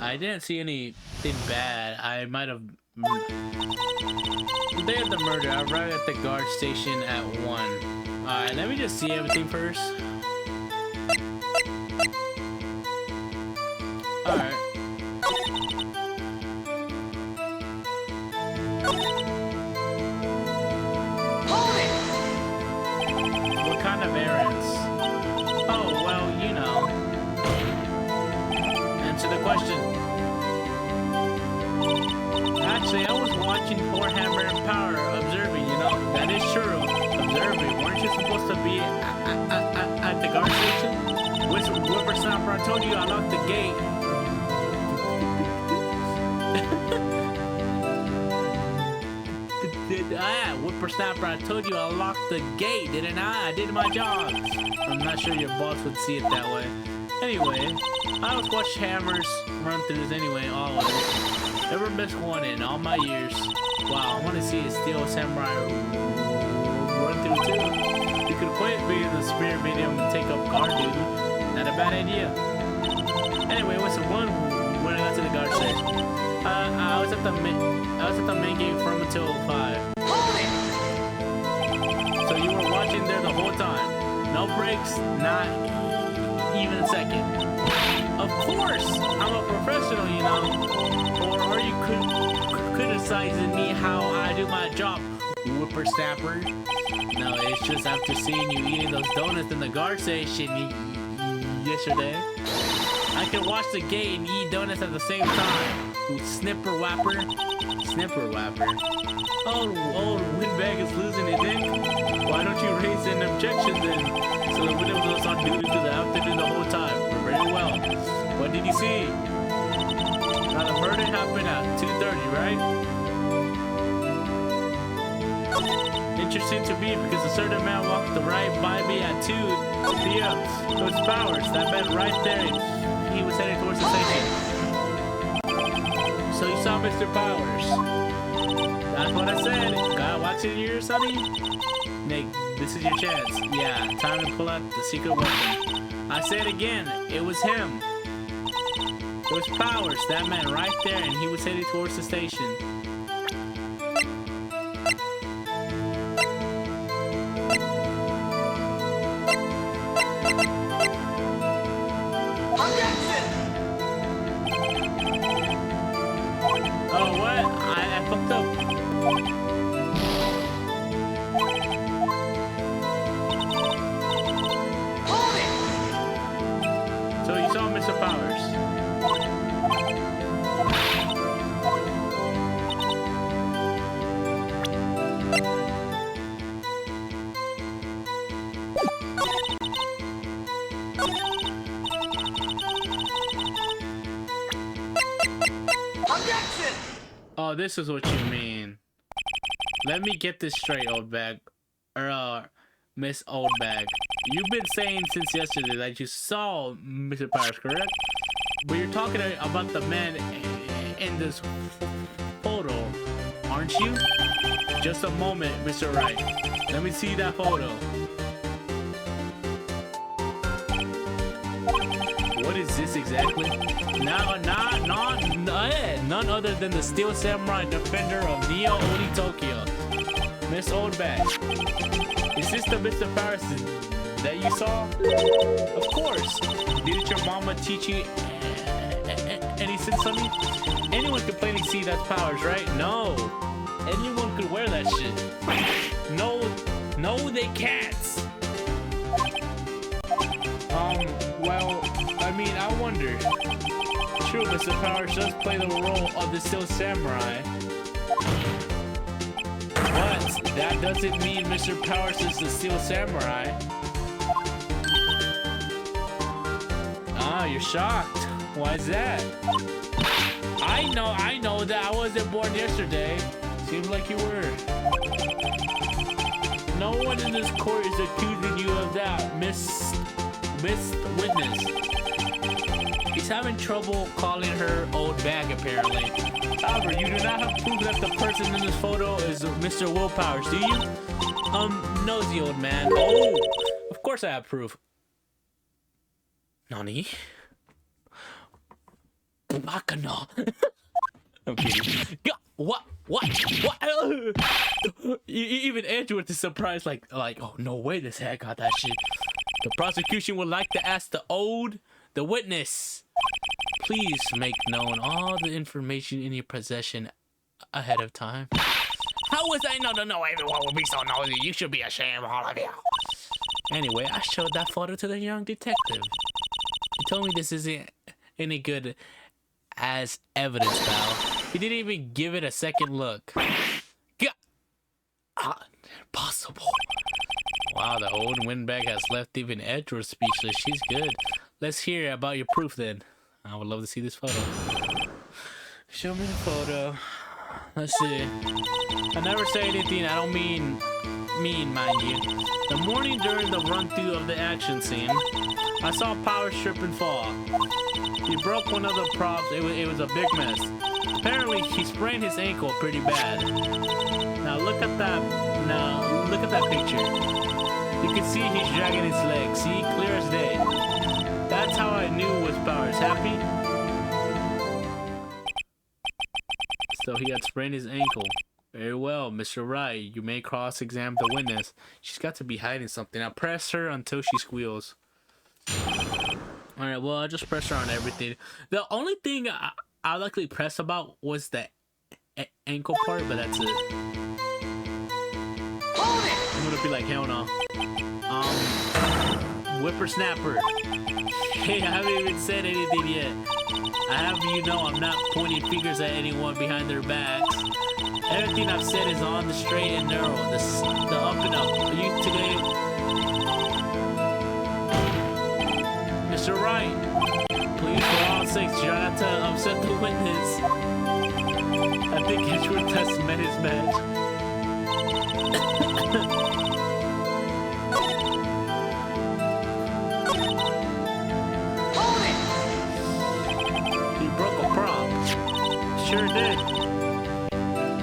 I didn't see anything bad. I might have... The day of the murder, I arrived at the guard station at 1. Alright, let me just see everything first. Alright. What kind of errands? Oh, well, you know. Answer the question. Actually, I was watching Warhammer and Power, observing, you know. That is true. Observing. Weren't you supposed to be at the guard station? Whippersnapper, I told you I locked the gate. Whippersnapper, I told you I locked the gate, didn't I? I did my job. I'm not sure your boss would see it that way. Anyway, I always watch Hammers run throughs anyway, always. Never missed one in all my years. Wow, I want to see a Steel Samurai run through too. You could quit being the spirit medium and take up guard duty. Not a bad idea. Anyway, what's the one when I got to the guard station? I was at the main gate from until 5. So you were watching there the whole time. No breaks, not even a second. Of course, I'm a professional, you know. Or are you criticizing me how I do my job, whippersnapper? No, it's just after seeing you eating those donuts in the guard station yesterday. I can watch the gate and eat donuts at the same time. Snipper whapper. Oh, Windbag is losing it then? Why don't you raise an objection then? So the widow was on duty to the afternoon the whole time. Very well. What did you see? Now the murder happened at 2:30, right? Interesting to me because a certain man walked right by me at 2 p.m. So it's Powers, that man right there. He was heading towards the station. So you saw Mr. Powers. That's what I said. Got what's in your sonny? Nick, this is your chance. Yeah, time to pull out the secret weapon. I say it again, it was him. It was Powers, that man right there, and he was headed towards the station. Oh, what? I fucked up. So you saw Mr. Powers. Oh, this is what you mean. Let me get this straight, old bag. Miss Old Bag. You've been saying since yesterday that you saw Mr. Powers, correct? But you're talking about the man in this photo, aren't you? Just a moment, Mr. Wright. Let me see that photo. What is this exactly? None other than the Steel Samurai defender of Neo Oni Tokyo. Miss Old Bag. Is this the Mr. Powers that you saw? Of course. Didn't your mama teach you any sense on me? Anyone could plainly see that's Powers, right? No. Anyone could wear that shit. No, they can't. Well, I mean, I wonder. True, Mr. Powers does play the role of the Steel Samurai. But that doesn't mean Mr. Powers is the Steel Samurai. Ah, you're shocked. Why is that? I know that I wasn't born yesterday. Seems like you were. No one in this court is accusing you of that, missed witness. He's having trouble calling her old bag, apparently. However, you do not have proof that the person in this photo is Mr. Willpowers, do you? Nosy old man. Oh, of course I have proof. Nani? Bakano. I'm kidding. What? Even Edgeworth is surprised, like, oh, no way this head got that shit. The prosecution would like to ask the witness. Please make known all the information in your possession ahead of time. How was I? No, everyone will be so nosy. You should be ashamed, all of you. Anyway, I showed that photo to the young detective. He told me this isn't any good as evidence, pal. He didn't even give it a second look. Impossible. Wow, the old windbag has left even Edgeworth speechless. She's good. Let's hear about your proof then. I would love to see this photo. Show me the photo. Let's see. I never say anything I don't mean, mind you. The morning during the run-through of the action scene, I saw Power strip and fall. He broke one of the props. It was a big mess. Apparently, he sprained his ankle pretty bad. Now look at that picture. You can see he's dragging his leg. See, clear as day. That's how I knew it was Powers. Happy? So he had sprained his ankle. Very well, Mr. Wright. You may cross-examine the witness. She's got to be hiding something. Now press her until she squeals. Alright, well, I'll just press her on everything. The only thing I likely press about was the ankle part, but that's it. I'm gonna be like, hell no. Whippersnapper. Hey, I haven't even said anything yet. I have you know I'm not pointing fingers at anyone behind their backs. Everything I've said is on the straight and narrow, the up and up. Are you today? Mr. Wright, please for all sakes try not to upset the witness. I think Edgeworth has met his match. Sure did.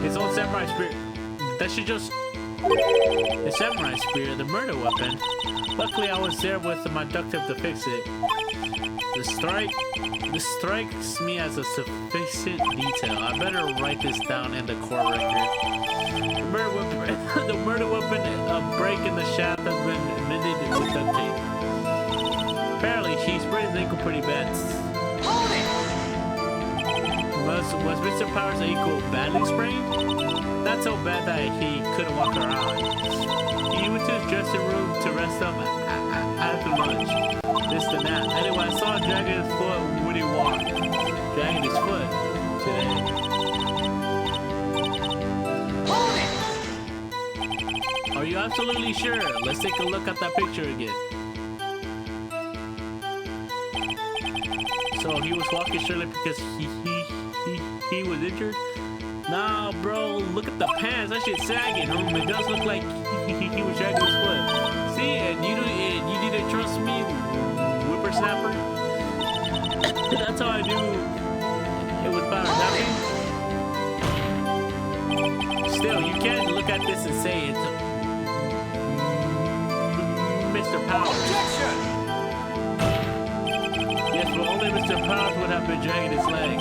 His old samurai spear. That should just... The samurai spear, the murder weapon. Luckily, I was there with my ductip to fix it. This strikes me as a sufficient detail. I better write this down in the court record. The murder weapon, a break in the shaft has been mended with duct tape. Apparently, he sprained his ankle pretty bad. Was Mr. Powers' ankle badly sprained? Not so bad that he couldn't walk around. He went to his dressing room to rest up after lunch. This and that. Anyway, I saw him dragging his foot when he walked. Dragging his foot today. Are you absolutely sure? Let's take a look at that picture again. So he was walking surely because he was injured? Nah, bro, look at the pants. That shit's sagging. It does look like he was dragging his foot. See, and you didn't trust me, whippersnapper? That's how I knew it was Powers. Still, you can't look at this and say it's Mr. Powers. Objection! Yes, but only Mr. Powers would have been dragging his leg.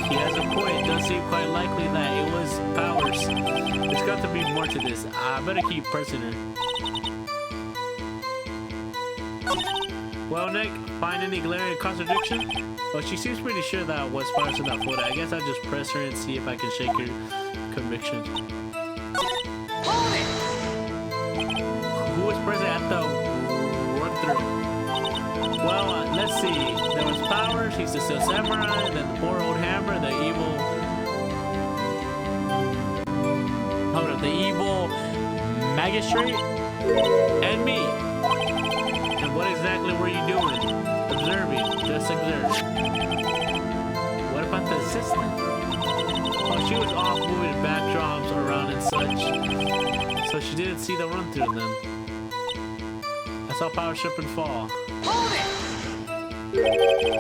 He has a point. It does seem quite likely that it was Powers. There's got to be more to this. I better keep pressing her. Well, Nick, find any glaring contradiction? Well, she seems pretty sure that was Powers in that photo. I guess I'll just press her and see if I can shake her conviction. Who was present at the run-through? Well, let's see. There was Powers, he's the still samurai, then the poor old hammer, the evil... Hold up, the evil magistrate, and me. And what exactly were you doing? Observing, just observe. What about the assistant? Oh, she was off moving backdrops around and such. So she didn't see the run-through then. I saw Power trip and fall. Hold it!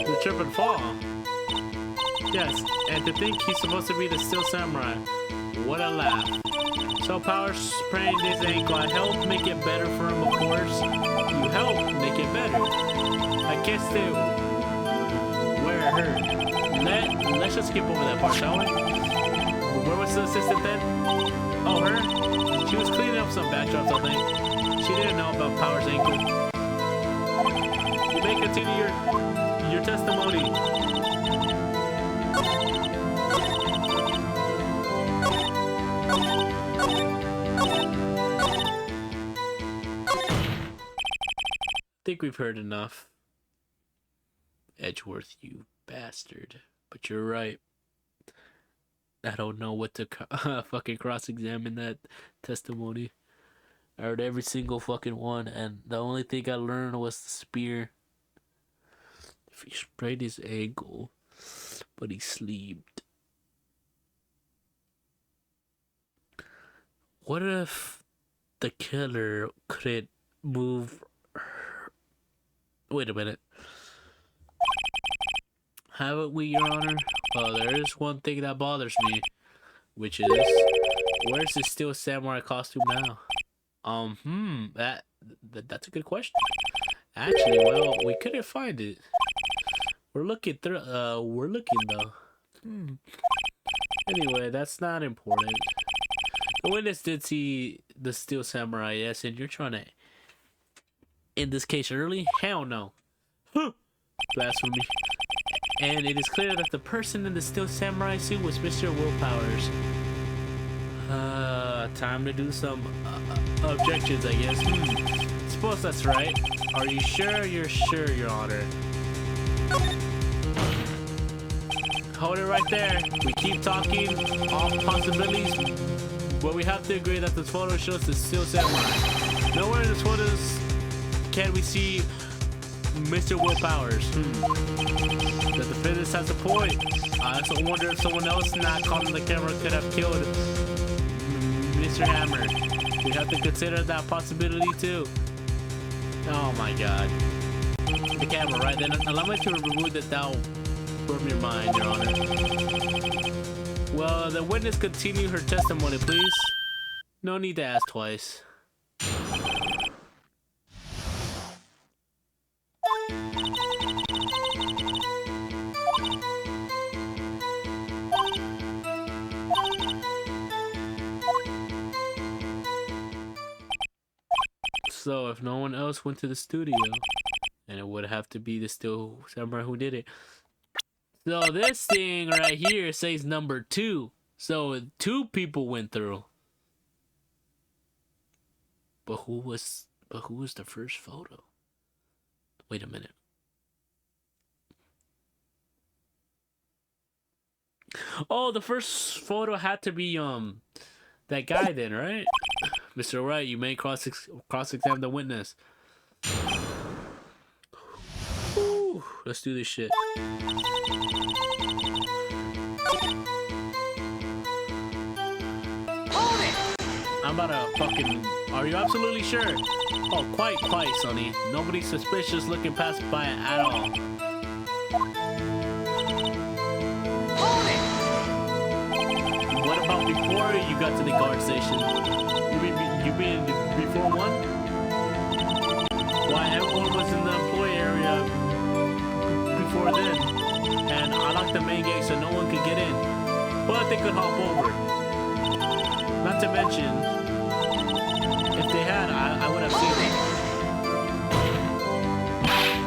The trip and fall. Yes, and to think he's supposed to be the Steel Samurai. What a laugh. So Power sprained his ankle. I helped make it better for him, of course. You helped make it better. I kissed it where it hurt. Let's just skip over that part, shall we? Where was the assistant then? Oh, her? She was cleaning up some backdrops, I think. She didn't know about Power's ankle. You may continue your testimony. I think we've heard enough. Edgeworth, you bastard. But you're right. I don't know what to fucking cross-examine that testimony. I heard every single fucking one, and the only thing I learned was the spear. If he sprained his ankle, but he sleeped. What if the killer could move... Wait a minute. Haven't we, Your Honor? Well, there is one thing that bothers me, which is, where's the Steel Samurai costume now? That's a good question. Actually, well, we couldn't find it. We're looking through. We're looking though. Anyway, that's not important. The witness did see the Steel Samurai, yes, and you're trying to end this case early? Hell no. Blasphemy. And it is clear that the person in the Steel Samurai suit was Mr. Willpower's. Time to do some objections, I guess. Suppose that's right. Are you sure you're sure, Your Honor? Hold it right there. We keep talking all possibilities, but we have to agree that this photo shows the Steel Samurai. Nowhere in the photos can we see Mr. Willpower's. The defendant has a point. I also wonder if someone else not caught on the camera could have killed Mr. Hammer. We have to consider that possibility too. Oh my god. The camera, right? Then allow me to remove the doubt from your mind, Your Honor. Well, the witness continue her testimony, please. No need to ask twice. So, if no one else went to the studio, and it would have to be the Steel Samurai who did it. So, this thing right here says number 2. So, 2 people went through. But who was the first photo? Wait a minute. Oh, the first photo had to be that guy then, right? Mr. Wright, you may cross-examine the witness. Whew, let's do this shit. I'm about to fucking... Are you absolutely sure? Oh, quite, Sonny. Nobody's suspicious looking past by it at all. What about before you got to the guard station? You mean before one? Why, everyone was in the employee area before then. And I locked the main gate so no one could get in. But they could hop over. Not to mention, if they had, I would have seen them.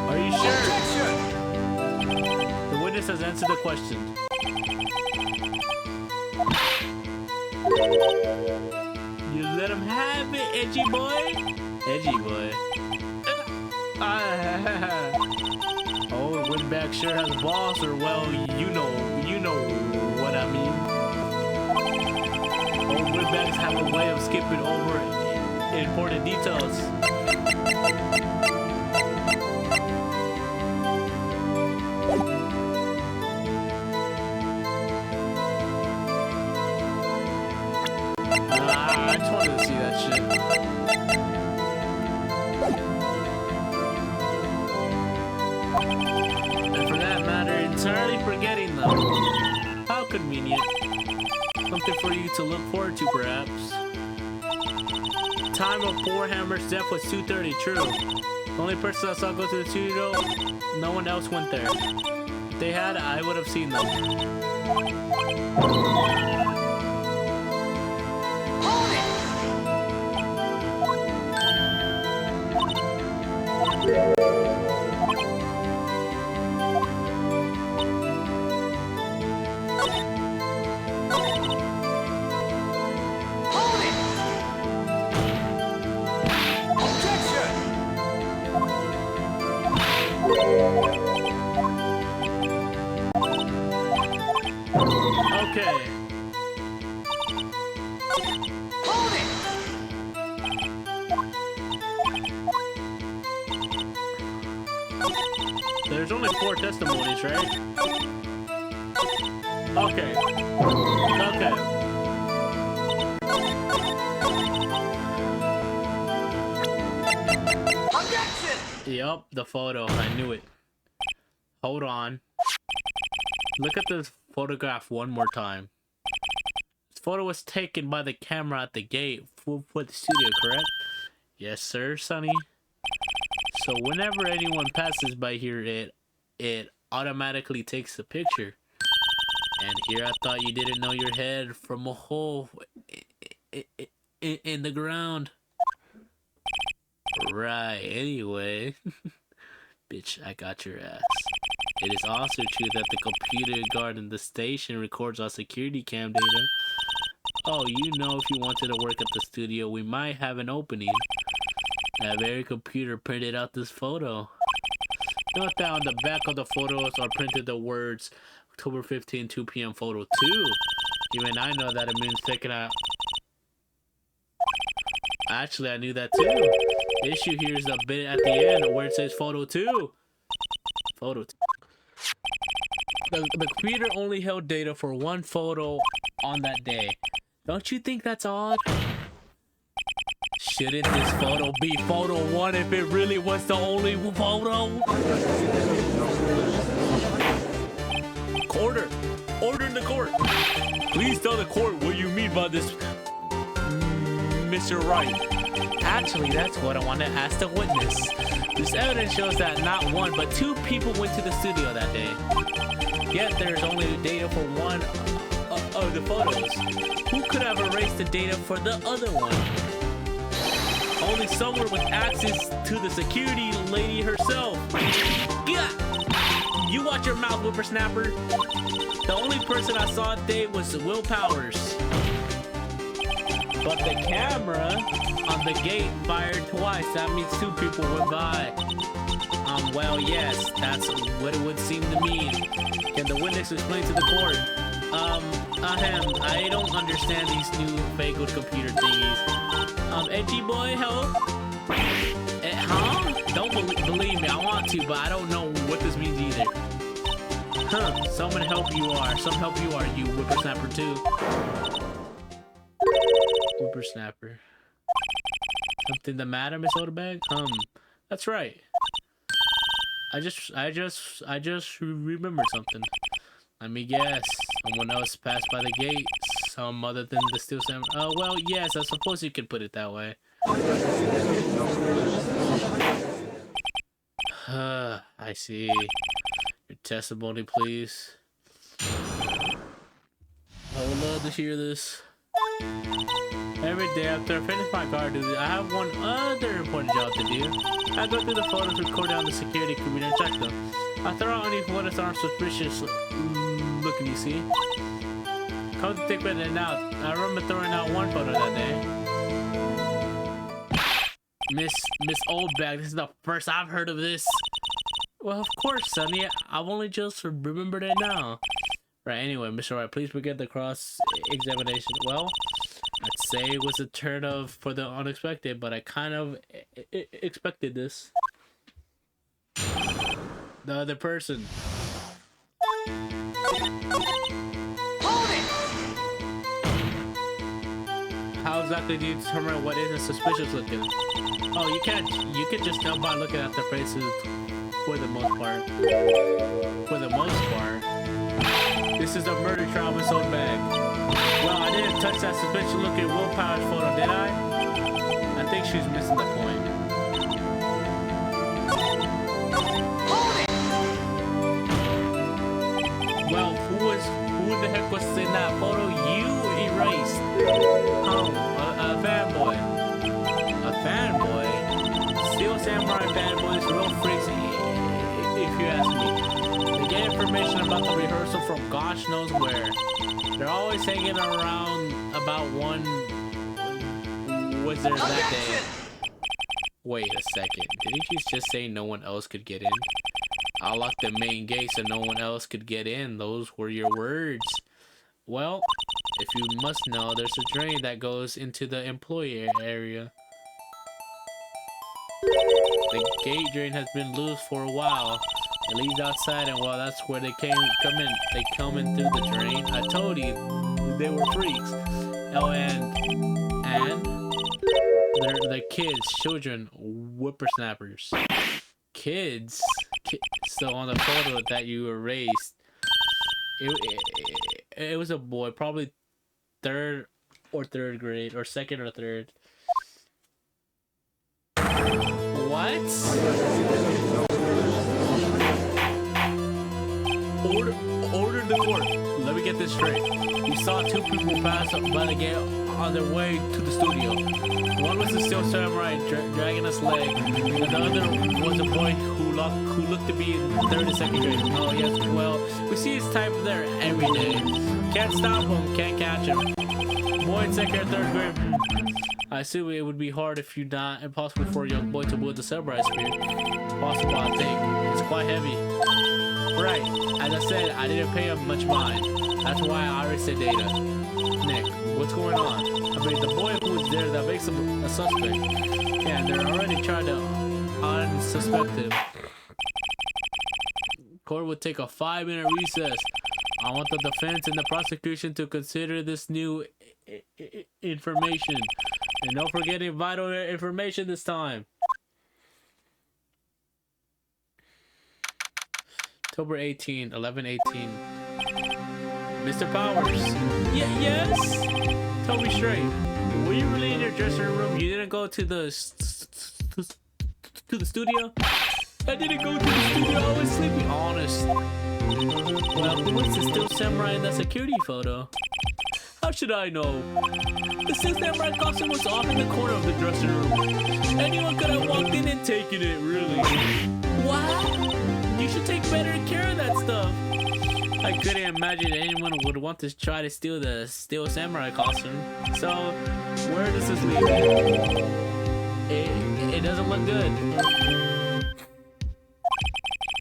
Are you sure? The witness has answered the question. You let him have it, edgy boy. Edgy boy. Oh, Windbag sure has balls, or well, you know what I mean. Old Windbags have a way of skipping over important details. I just wanted to see that shit. And for that matter, entirely forgetting them. How convenient. Something for you to look forward to, perhaps. Time of Four Hammer's death was 2:30, true. The only person I saw go to the studio, no one else went there. If they had, I would have seen them. Okay. Hold it. There's only 4 testimonies, right? Okay. Okay. Objection! Yup, the photo. I knew it. Hold on. Look at this photograph one more time. This photo was taken by the camera at the gate for the studio, correct? Yes, sir, Sonny. So whenever anyone passes by here, it automatically takes a picture. And here I thought you didn't know your head from a hole in the ground. Right, anyway. Bitch, I got your ass. It is also true that the computer guard in the station records our security cam data. Oh, you know, if you wanted to work at the studio, we might have an opening. That very computer printed out this photo. Note that on the back of the photos are printed the words October 15, 2 p.m. photo 2. Even I know that it means taken out. Actually, I knew that too. The issue here is the bit at the end where it says photo 2. Photo 2. The computer only held data for 1 photo on that day. Don't you think that's odd? Shouldn't this photo be photo 1 if it really was the only photo? Order in the court. Please tell the court what you mean by this, Mr. Wright. Actually, that's what I want to ask the witness. This evidence shows that not 1 but 2 people went to the studio that day. Yet there's only data for 1 of the photos. Who could have erased the data for the other one? Only someone with access to the security lady herself. Yeah. You watch your mouth, whippersnapper. The only person I saw today was Will Powers. But the camera on the gate fired twice. That means 2 people went by. Well, yes, that's what it would seem to me. Can the witness explain to the court? I don't understand these new fagled computer thingies. Edgy boy, help? Huh? Don't believe me, I want to, but I don't know what this means either. Huh, someone help you are. Some help you are, you whippersnapper too. Whippersnapper. Something the matter, Miss Odebag? That's right. I just remembered something. Let me guess. Someone else passed by the gate. Some other than the steel salmon. Oh, well, yes, I suppose you could put it that way. I see. Your testimony, please. I would love to hear this. Every day after I finish my guard duty, I have one other important job to do. I go through the photos recorded on the security computer and check them. I throw out any photos that aren't suspicious looking, you see. Come to think about it now, I remember throwing out 1 photo that day. Miss Oldbag, this is the first I've heard of this. Well, of course, Sonny. I've only just remembered it now. Right, anyway, Mr. Wright, please forget the cross-examination. Well, I'd say it was a turn for the unexpected, but I kind of expected this. The other person. Hold it! How's exactly do you determine what isn't suspicious looking? Oh, you can just tell by looking at their faces for the most part. For the most part. This is a murder trial with own bag. Well, I didn't touch that suspicious looking willpower photo, did I? I think she's missing the point. Well, who the heck was in that photo you erased? Oh, a fanboy. A fanboy? Steel Samurai fanboys, real freaks, if you ask me. They get information about the rehearsal from gosh knows where. They're always hanging around about one was there that day. Wait a second, did he just say no one else could get in? I locked the main gate so no one else could get in. Those were your words. Well, if you must know, there's a drain that goes into the employee area. The gate drain has been loose for a while. It leads outside, and well, that's where they come in. They come in through the drain. I told you, they were freaks. Oh, and they're kids, children, whippersnappers. Kids. So on the photo that you erased, it was a boy, probably third grade, or second or third. What? Order the court. Let me get this straight. We saw two people pass by the gate on their way to the studio. One was the Steel Samurai dragging his leg, and the other was a boy who looked to be in third and second grade. Oh yes, well, we see his type there every day. Can't stop him, can't catch him. Boy in second or third grade. I assume it would be hard if not impossible for a young boy to wield the samurai spear. Possible, I think. It's quite heavy. Right, as I said, I didn't pay him much mind. That's why I erased the data. Nick, what's going on? I mean, the boy who was there that makes him a suspect. Yeah, they're already trying to unsuspect him. Court would take a 5-minute recess. I want the defense and the prosecution to consider this new information. And don't forget vital information this time. October 18, 11/18. Mr. Powers. Yes? Tell me straight. Were you really in your dressing room? You didn't go to the studio? I didn't go to the studio. I was sleeping. Honest. Well, who was the Steel Samurai in that security photo? How should I know? The Steel Samurai costume was off in the corner of the dressing room. Anyone could have walked in and taken it, really. What? You should take better care of that stuff. I couldn't imagine anyone would want to try to steal the Steel Samurai costume. So, where does this leave me? It doesn't look good.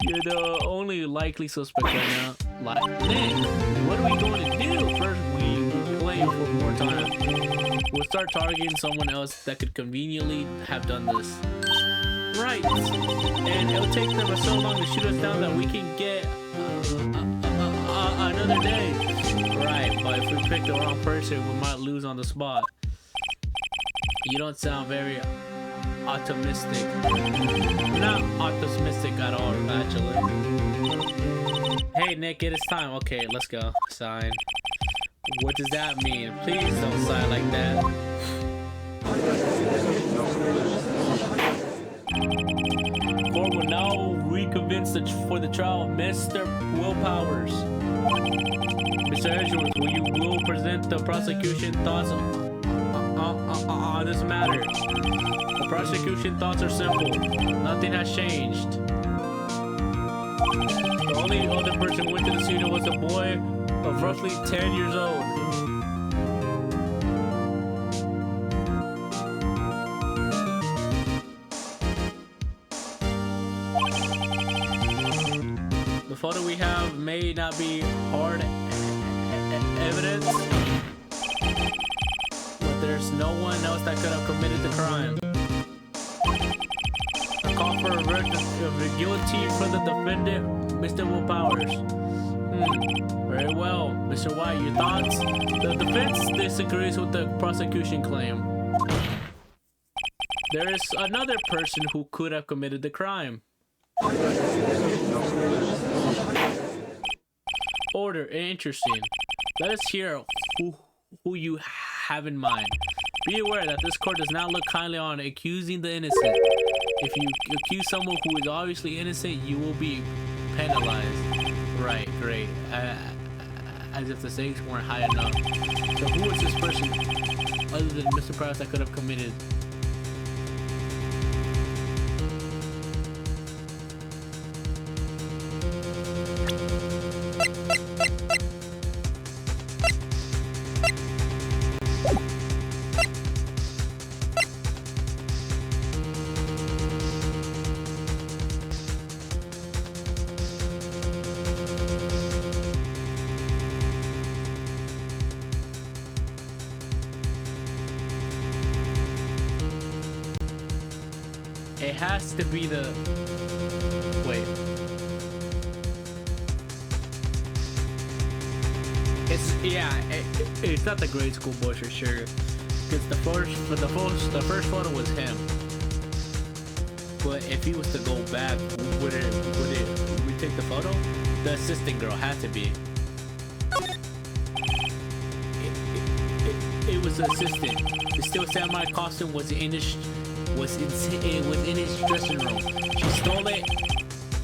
You're the only likely suspect right now. Nick, what are we going to do? First, we play for more time. We'll start targeting someone else that could conveniently have done this. Right. And it'll take them so long to shoot us down that we can get another day. Right, but if we pick the wrong person, we might lose on the spot. You don't sound very optimistic. Not optimistic at all, actually. Hey, Nick, it is time. Okay, let's go. Sign. What does that mean? Please don't sign like that. Court will now reconvene for the trial of Mr. Will Powers. Mr. Edgeworth, will present the prosecution thoughts on this matter? The prosecution thoughts are simple. Nothing has changed. The only other person who went to the studio was a boy of roughly 10 years old. The photo we have may not be hard evidence, but there's no one else that could have committed the crime. A call for a guillotine for the defendant, Mr. Will Powers. Very well, Mr. White, your thoughts? The defense disagrees with the prosecution claim. There is another person who could have committed the crime. Order, interesting. Let us hear who you have in mind. Be aware that this court does not look kindly on accusing the innocent. If you accuse someone who is obviously innocent, you will be penalized. Right, great. As if the stakes weren't high enough. So who is this person other than Mr. Price that could have committed? It has to be the... Wait. It's not the grade school boy for sure. Because the first photo was him. But if he was to go back, would we take the photo? The assistant girl had to be. It was the assistant. The Steel Samurai costume was in his dressing room. She stole it,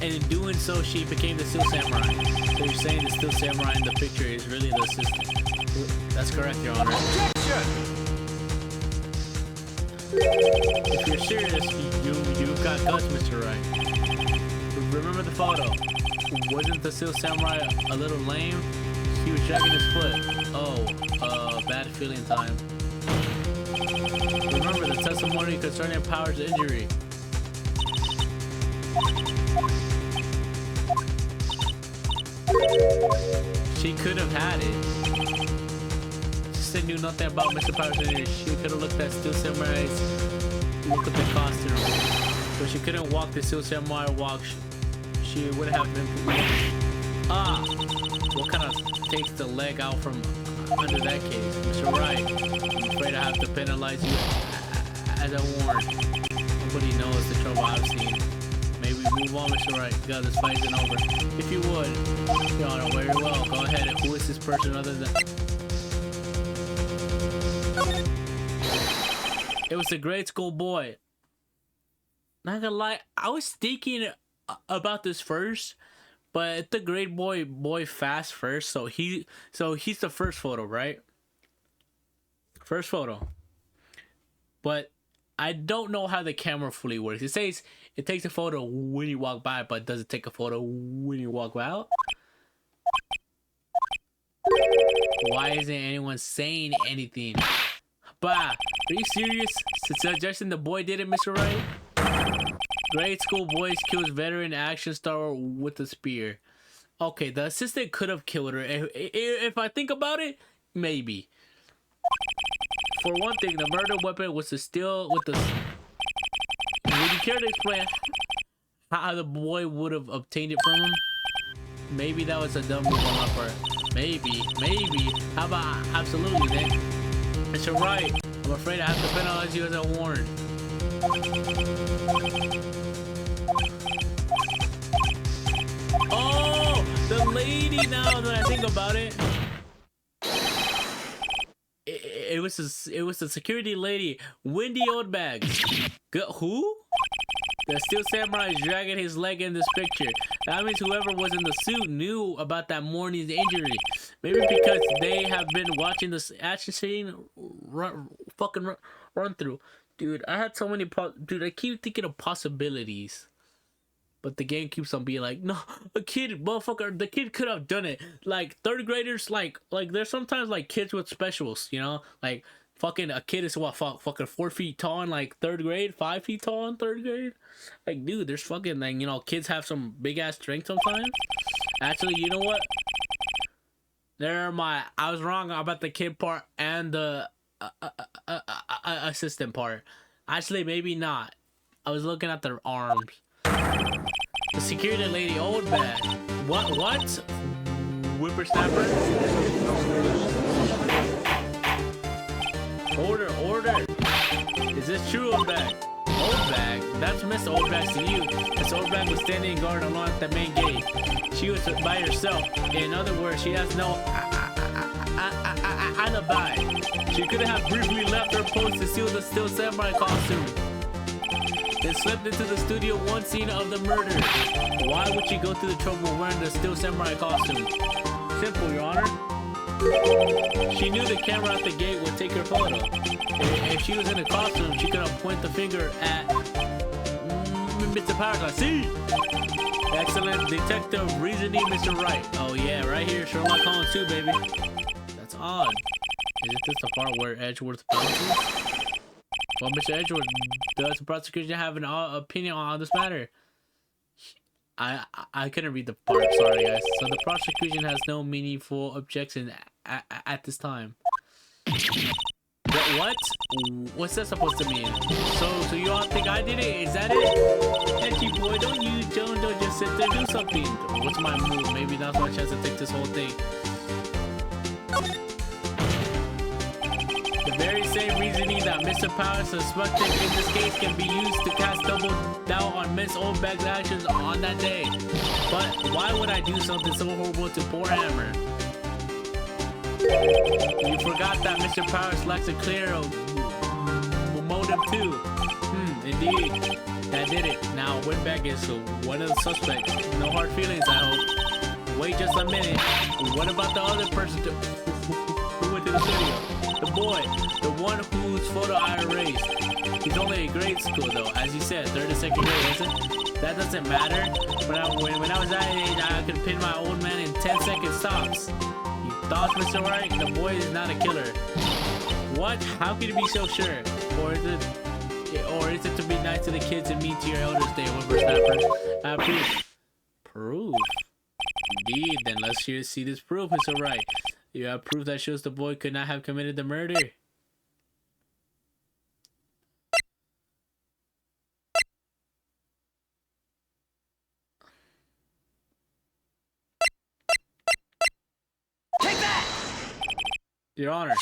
and in doing so, she became the Steel Samurai. So you're saying the Steel Samurai in the picture is really the assistant? That's correct, Your Honor. Objection! If you're serious, you've got guts, Mr. Wright. Remember the photo. Wasn't the Steel Samurai a little lame? He was dragging his foot. Oh, bad feeling time. Remember the testimony concerning Power's injury. She could have had it. She knew nothing about Mr. Power's injury. She could have looked at Steel Samurai's look at the costume. But she couldn't walk the Steel Samurai walk. She would have been... What kind of takes the leg out from under that case? Mr. Wright, I'm afraid I have to penalize you as I warned. Nobody knows the trouble I've seen. Maybe move on, Mr. Wright. God, this fight isn't over. If you would, Your Honor, very well. Go ahead. Who is this person other than... It was a grade school boy. Not gonna lie, I was thinking about this first, but the grade boy fast first, so he's the first photo, right? First photo. But I don't know how the camera fully works. It says it takes a photo when you walk by, but does it take a photo when you walk out? Why isn't anyone saying anything? Bah, are you serious? Suggesting the boy did it, Mr. Wright? Grade school boys kills veteran action star with a spear. Okay, the assistant could have killed her. If I think about it, maybe. For one thing, the murder weapon was to steal with the... Would you care to explain how the boy would have obtained it from him? Maybe that was a dumb move on my part. Maybe. How about absolutely then? Mr. Wright, I'm afraid I have to penalize you as I warned. Oh, the lady, now that I think about it. It was the security lady, Wendy Oldbags. Who? The Steel Samurai is dragging his leg in this picture. That means whoever was in the suit knew about that morning's injury. Maybe because they have been watching this action scene run through. Dude, I had so many I keep thinking of possibilities. But the game keeps on being like, no, the kid could have done it. Like, third graders, like there's sometimes, like, kids with specials, you know? Like, fucking a kid is, what, fucking 4 feet tall in, like, third grade? 5 feet tall in third grade? Like, dude, there's fucking, like, you know, kids have some big-ass strength sometimes. Actually, you know what? I was wrong about the kid part and the assistant part. Actually, maybe not. I was looking at their arms. The security lady, old bag. What? whippersnapper. Order. Is this true, Oldbag? Oldbag? That's Miss Oldbag to you. Miss Oldbag was standing guard along the main gate. She was by herself. In other words, she has no alibi. She could have briefly left her post to steal the Steel Samurai costume. Then slipped into the Studio One scene of the murder. Why would she go through the trouble of wearing the Steel Samurai costume? Simple, Your Honor. She knew the camera at the gate would take her photo. If she was in a costume, she could have pointed the finger at Mr. Powers. I see. Excellent detective reasoning, Mr. Wright. Oh yeah, right here, Sherlock Holmes too, baby. That's odd. Isn't this the part where Edgeworth bounces? Well, Mr. Edgeworth, does the prosecution have an opinion on this matter? I couldn't read the part, sorry guys. So the prosecution has no meaningful objection at this time. What? What's that supposed to mean? So you all think I did it? Is that it? Edgy boy, don't just sit there, do something. What's my move? Maybe that's my chance to take this whole thing. The very same reasoning that Mr. Powers suspected in this case can be used to cast double doubt on Miss Oldbag's actions on that day. But why would I do something so horrible to poor Hammer? You forgot that Mr. Powers lacks a clear motive too. Indeed. That did it. Now Windbag is one of the suspects. No hard feelings, I hope. Wait just a minute. What about the other person who went to the studio? The boy. The one whose photo I erased. He's only in grade school though. As you said, 3rd and 2nd grade, isn't it? That doesn't matter. When I was that age, I could pin my old man in 10-second stops. Thoughts, Mr. Wright? The boy is not a killer. What? How can you be so sure? Or is it to be nice to the kids and mean to your elders day, whippersnapper? Proof. Proof? Indeed. Then let's see this proof, Mr. Wright. You have proof that shows the boy could not have committed the murder. Your Honor,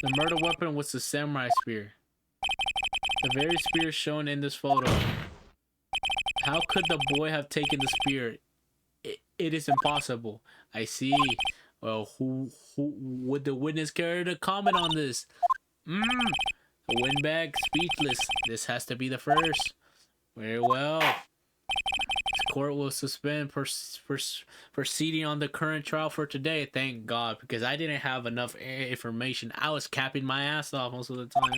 the murder weapon was the samurai spear. The very spear shown in this photo. How could the boy have taken the spear? It is impossible. I see. Well, who would the witness care to comment on this? Windbag, speechless. This has to be the first. Very well. This court will suspend proceeding on the current trial for today. Thank God, because I didn't have enough information. I was capping my ass off most of the time.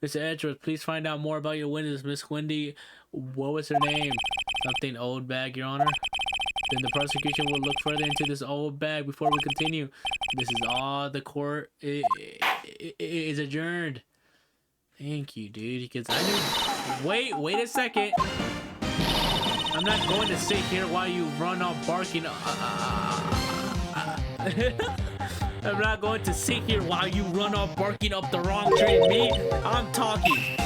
Mr. Edgeworth, please find out more about your witness, Miss Wendy. What was her name? Something Oldbag, Your Honor. Then the prosecution will look further into this Oldbag before we continue. This is all. The court is adjourned. Thank you, dude. Because I knew. Wait a second. I'm not going to sit here while you run off barking. I'm not going to sit here while you run off barking up the wrong tree. Me, I'm talking.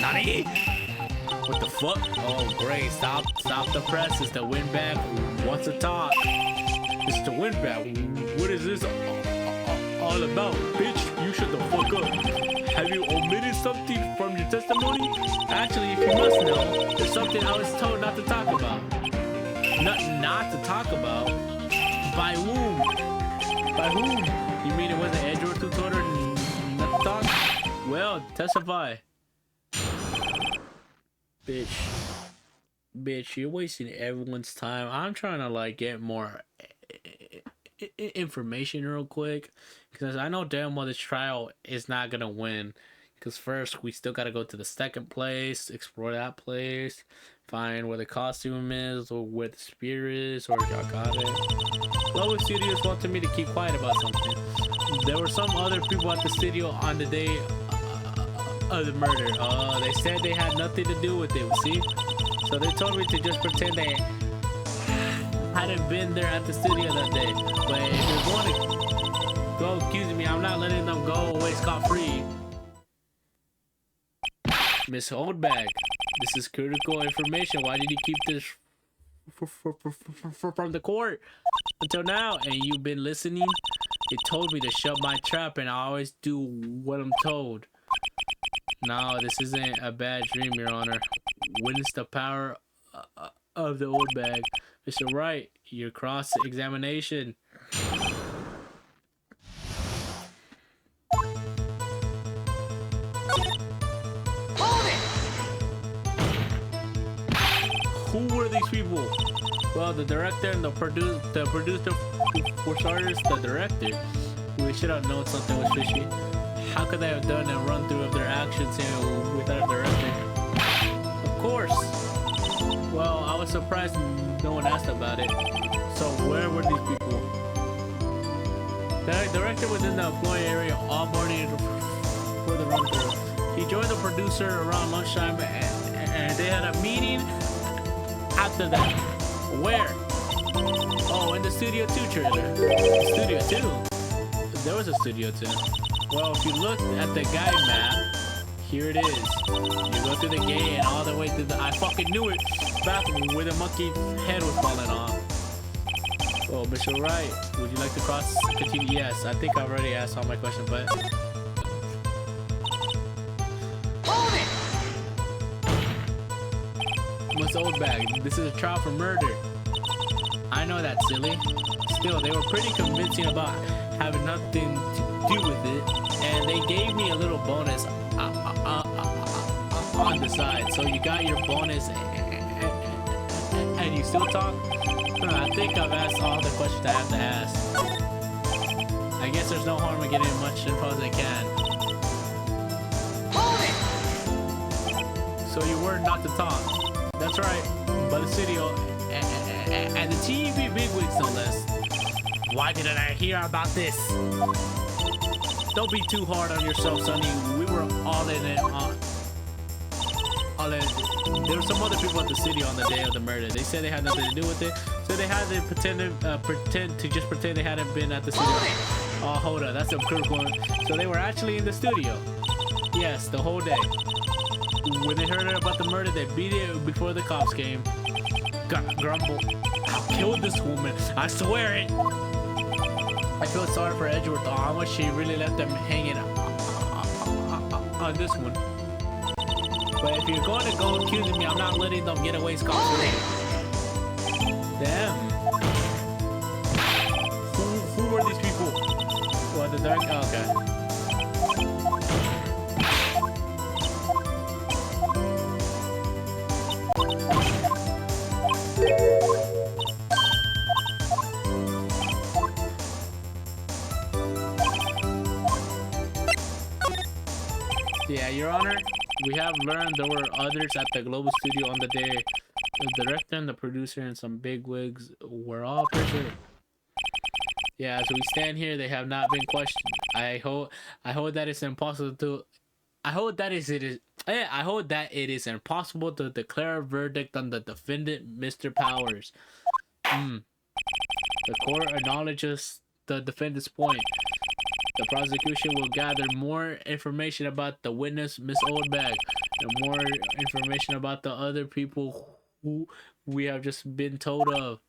Nani? What the fuck? Oh, great. Stop the press. It's the Windbag who wants to talk. It's the Windbag. What is this all about? Bitch, you shut the fuck up. Have you omitted something from your testimony? Actually, if you must know, there's something I was told not to talk about. Not to talk about? By whom? By whom? You mean it wasn't Edgeworth who told her not to talk? Well, testify. Bitch, you're wasting everyone's time. I'm trying to like get more information real quick, because I know damn well this trial is not gonna win. Because first we still gotta go to the second place, explore that place, find where the costume is or where the spear is, or y'all got it. Lower Studios wanted me to keep quiet about something. There were some other people at the studio on the day of the murder. They said they had nothing to do with it, see? So they told me to just pretend they hadn't been there at the studio that day. But if you're going to go accusing me, I'm not letting them go away scot-free. Miss Oldbag, this is critical information. Why did you keep this from the court until now, and you've been listening. They told me to shut my trap, and I always do what I'm told. No, this isn't a bad dream, Your Honor. Witness the power of the old bag. Mr. Wright, your cross-examination. Who were these people? Well, the director and the producer, for starters, the director. We should have known something was fishy. How could they have done a run through of their actions here without a director? Of course. Well, I was surprised no one asked about it. So where were these people? The director was in the employee area all morning for the run through. He joined the producer around lunchtime, and they had a meeting after that. Where? Oh, in the Studio 2 trailer. Studio 2? There was a Studio 2. Well, if you look at the guide map, here it is. You go through the gate and all the way to the... I fucking knew it! Bathroom where the monkey's head was falling off. Oh, Mr. Wright, would you like to continue? Yes, I think I already asked all my questions, but... Hold it! What's the old bag? This is a trial for murder. I know that, silly. Still, they were pretty convincing about having nothing to do with it, and they gave me a little bonus on the side. So you got your bonus, and you still talk? I think I've asked all the questions I have to ask. I guess there's no harm in getting as much info as I can. Hold it! So you were not to talk. That's right, by the studio and the TV bigwigs, no less. Why didn't I hear about this? Don't be too hard on yourself, Sonny. We were all in it. There were some other people at the city on the day of the murder. They said they had nothing to do with it, so they had to pretend they hadn't been at the studio. Oh, hold up, that's a crook one. So they were actually in the studio. Yes, the whole day. When they heard about the murder, they beat it before the cops came. Grumble. I'll kill this woman. I swear it. I feel sorry for Edgeworth. Oh, how much she really left them hanging on this one. But if you're going to go accusing me, I'm not letting them get away scot-free. Damn. Who were these people? What, the dark? Oh, okay. Yeah, Your Honor, we have learned there were others at the Global Studio on the day. The director and the producer and some bigwigs were all present. Yeah, as we stand here, they have not been questioned. I hope that it's impossible to. I hope that it is impossible to declare a verdict on the defendant, Mr. Powers. The court acknowledges the defendant's point. The prosecution will gather more information about the witness, Miss Oldbag, and more information about the other people who we have just been told of.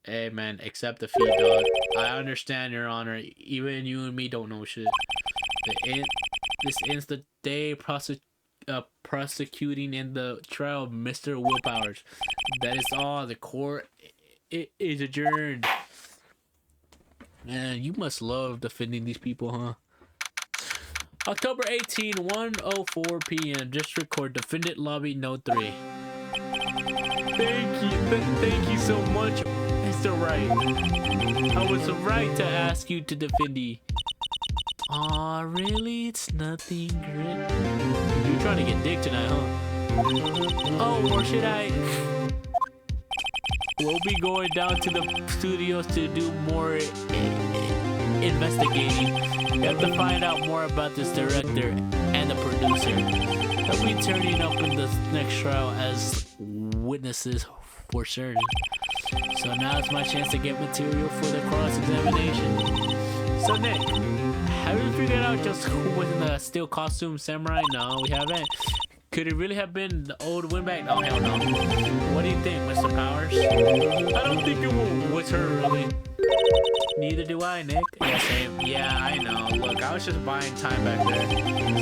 Hey man, accept the fee, dog. I understand, Your Honor. Even you and me don't know shit. This ends the day prosecuting in the trial of Mr. Willpowers. That is all. The court is adjourned. Man, you must love defending these people, huh? October 18, 1:04 p.m. District Court, Defendant Lobby, No. 3. Thank you so much, Mr. Wright. I was right to ask you to defend me. Aw, really? It's nothing great. You're trying to get dick tonight, huh? Oh, or should I? We'll be going down to the studios to do more investigating. We have to find out more about this director and the producer. They'll be turning up in the next trial as witnesses for certain. So now it's my chance to get material for the cross-examination. So Nick, have you figured out just who was in the steel costume samurai? No, we haven't. Could it really have been the old windbag? No, hell no. What do you think, Mr. Powers? course. I don't think it was her, really. Neither do I, Nick. Yeah, same. Yeah, I know. Look, I was just buying time back there.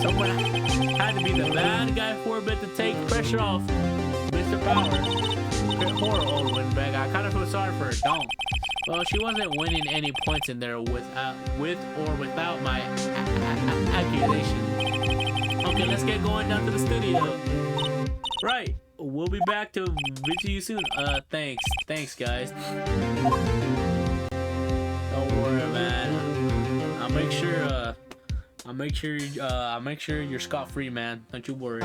Someone had to be the bad guy for a bit to take pressure off Mr. Power. Poor old windbag. I kind of feel sorry for her. Don't. Well, she wasn't winning any points in there with or without my accusation. Okay, let's get going down to the studio. Right. We'll be back to visit you soon. Thanks. Thanks, guys. Don't worry, man. I'll make sure you're scot-free, man. Don't you worry.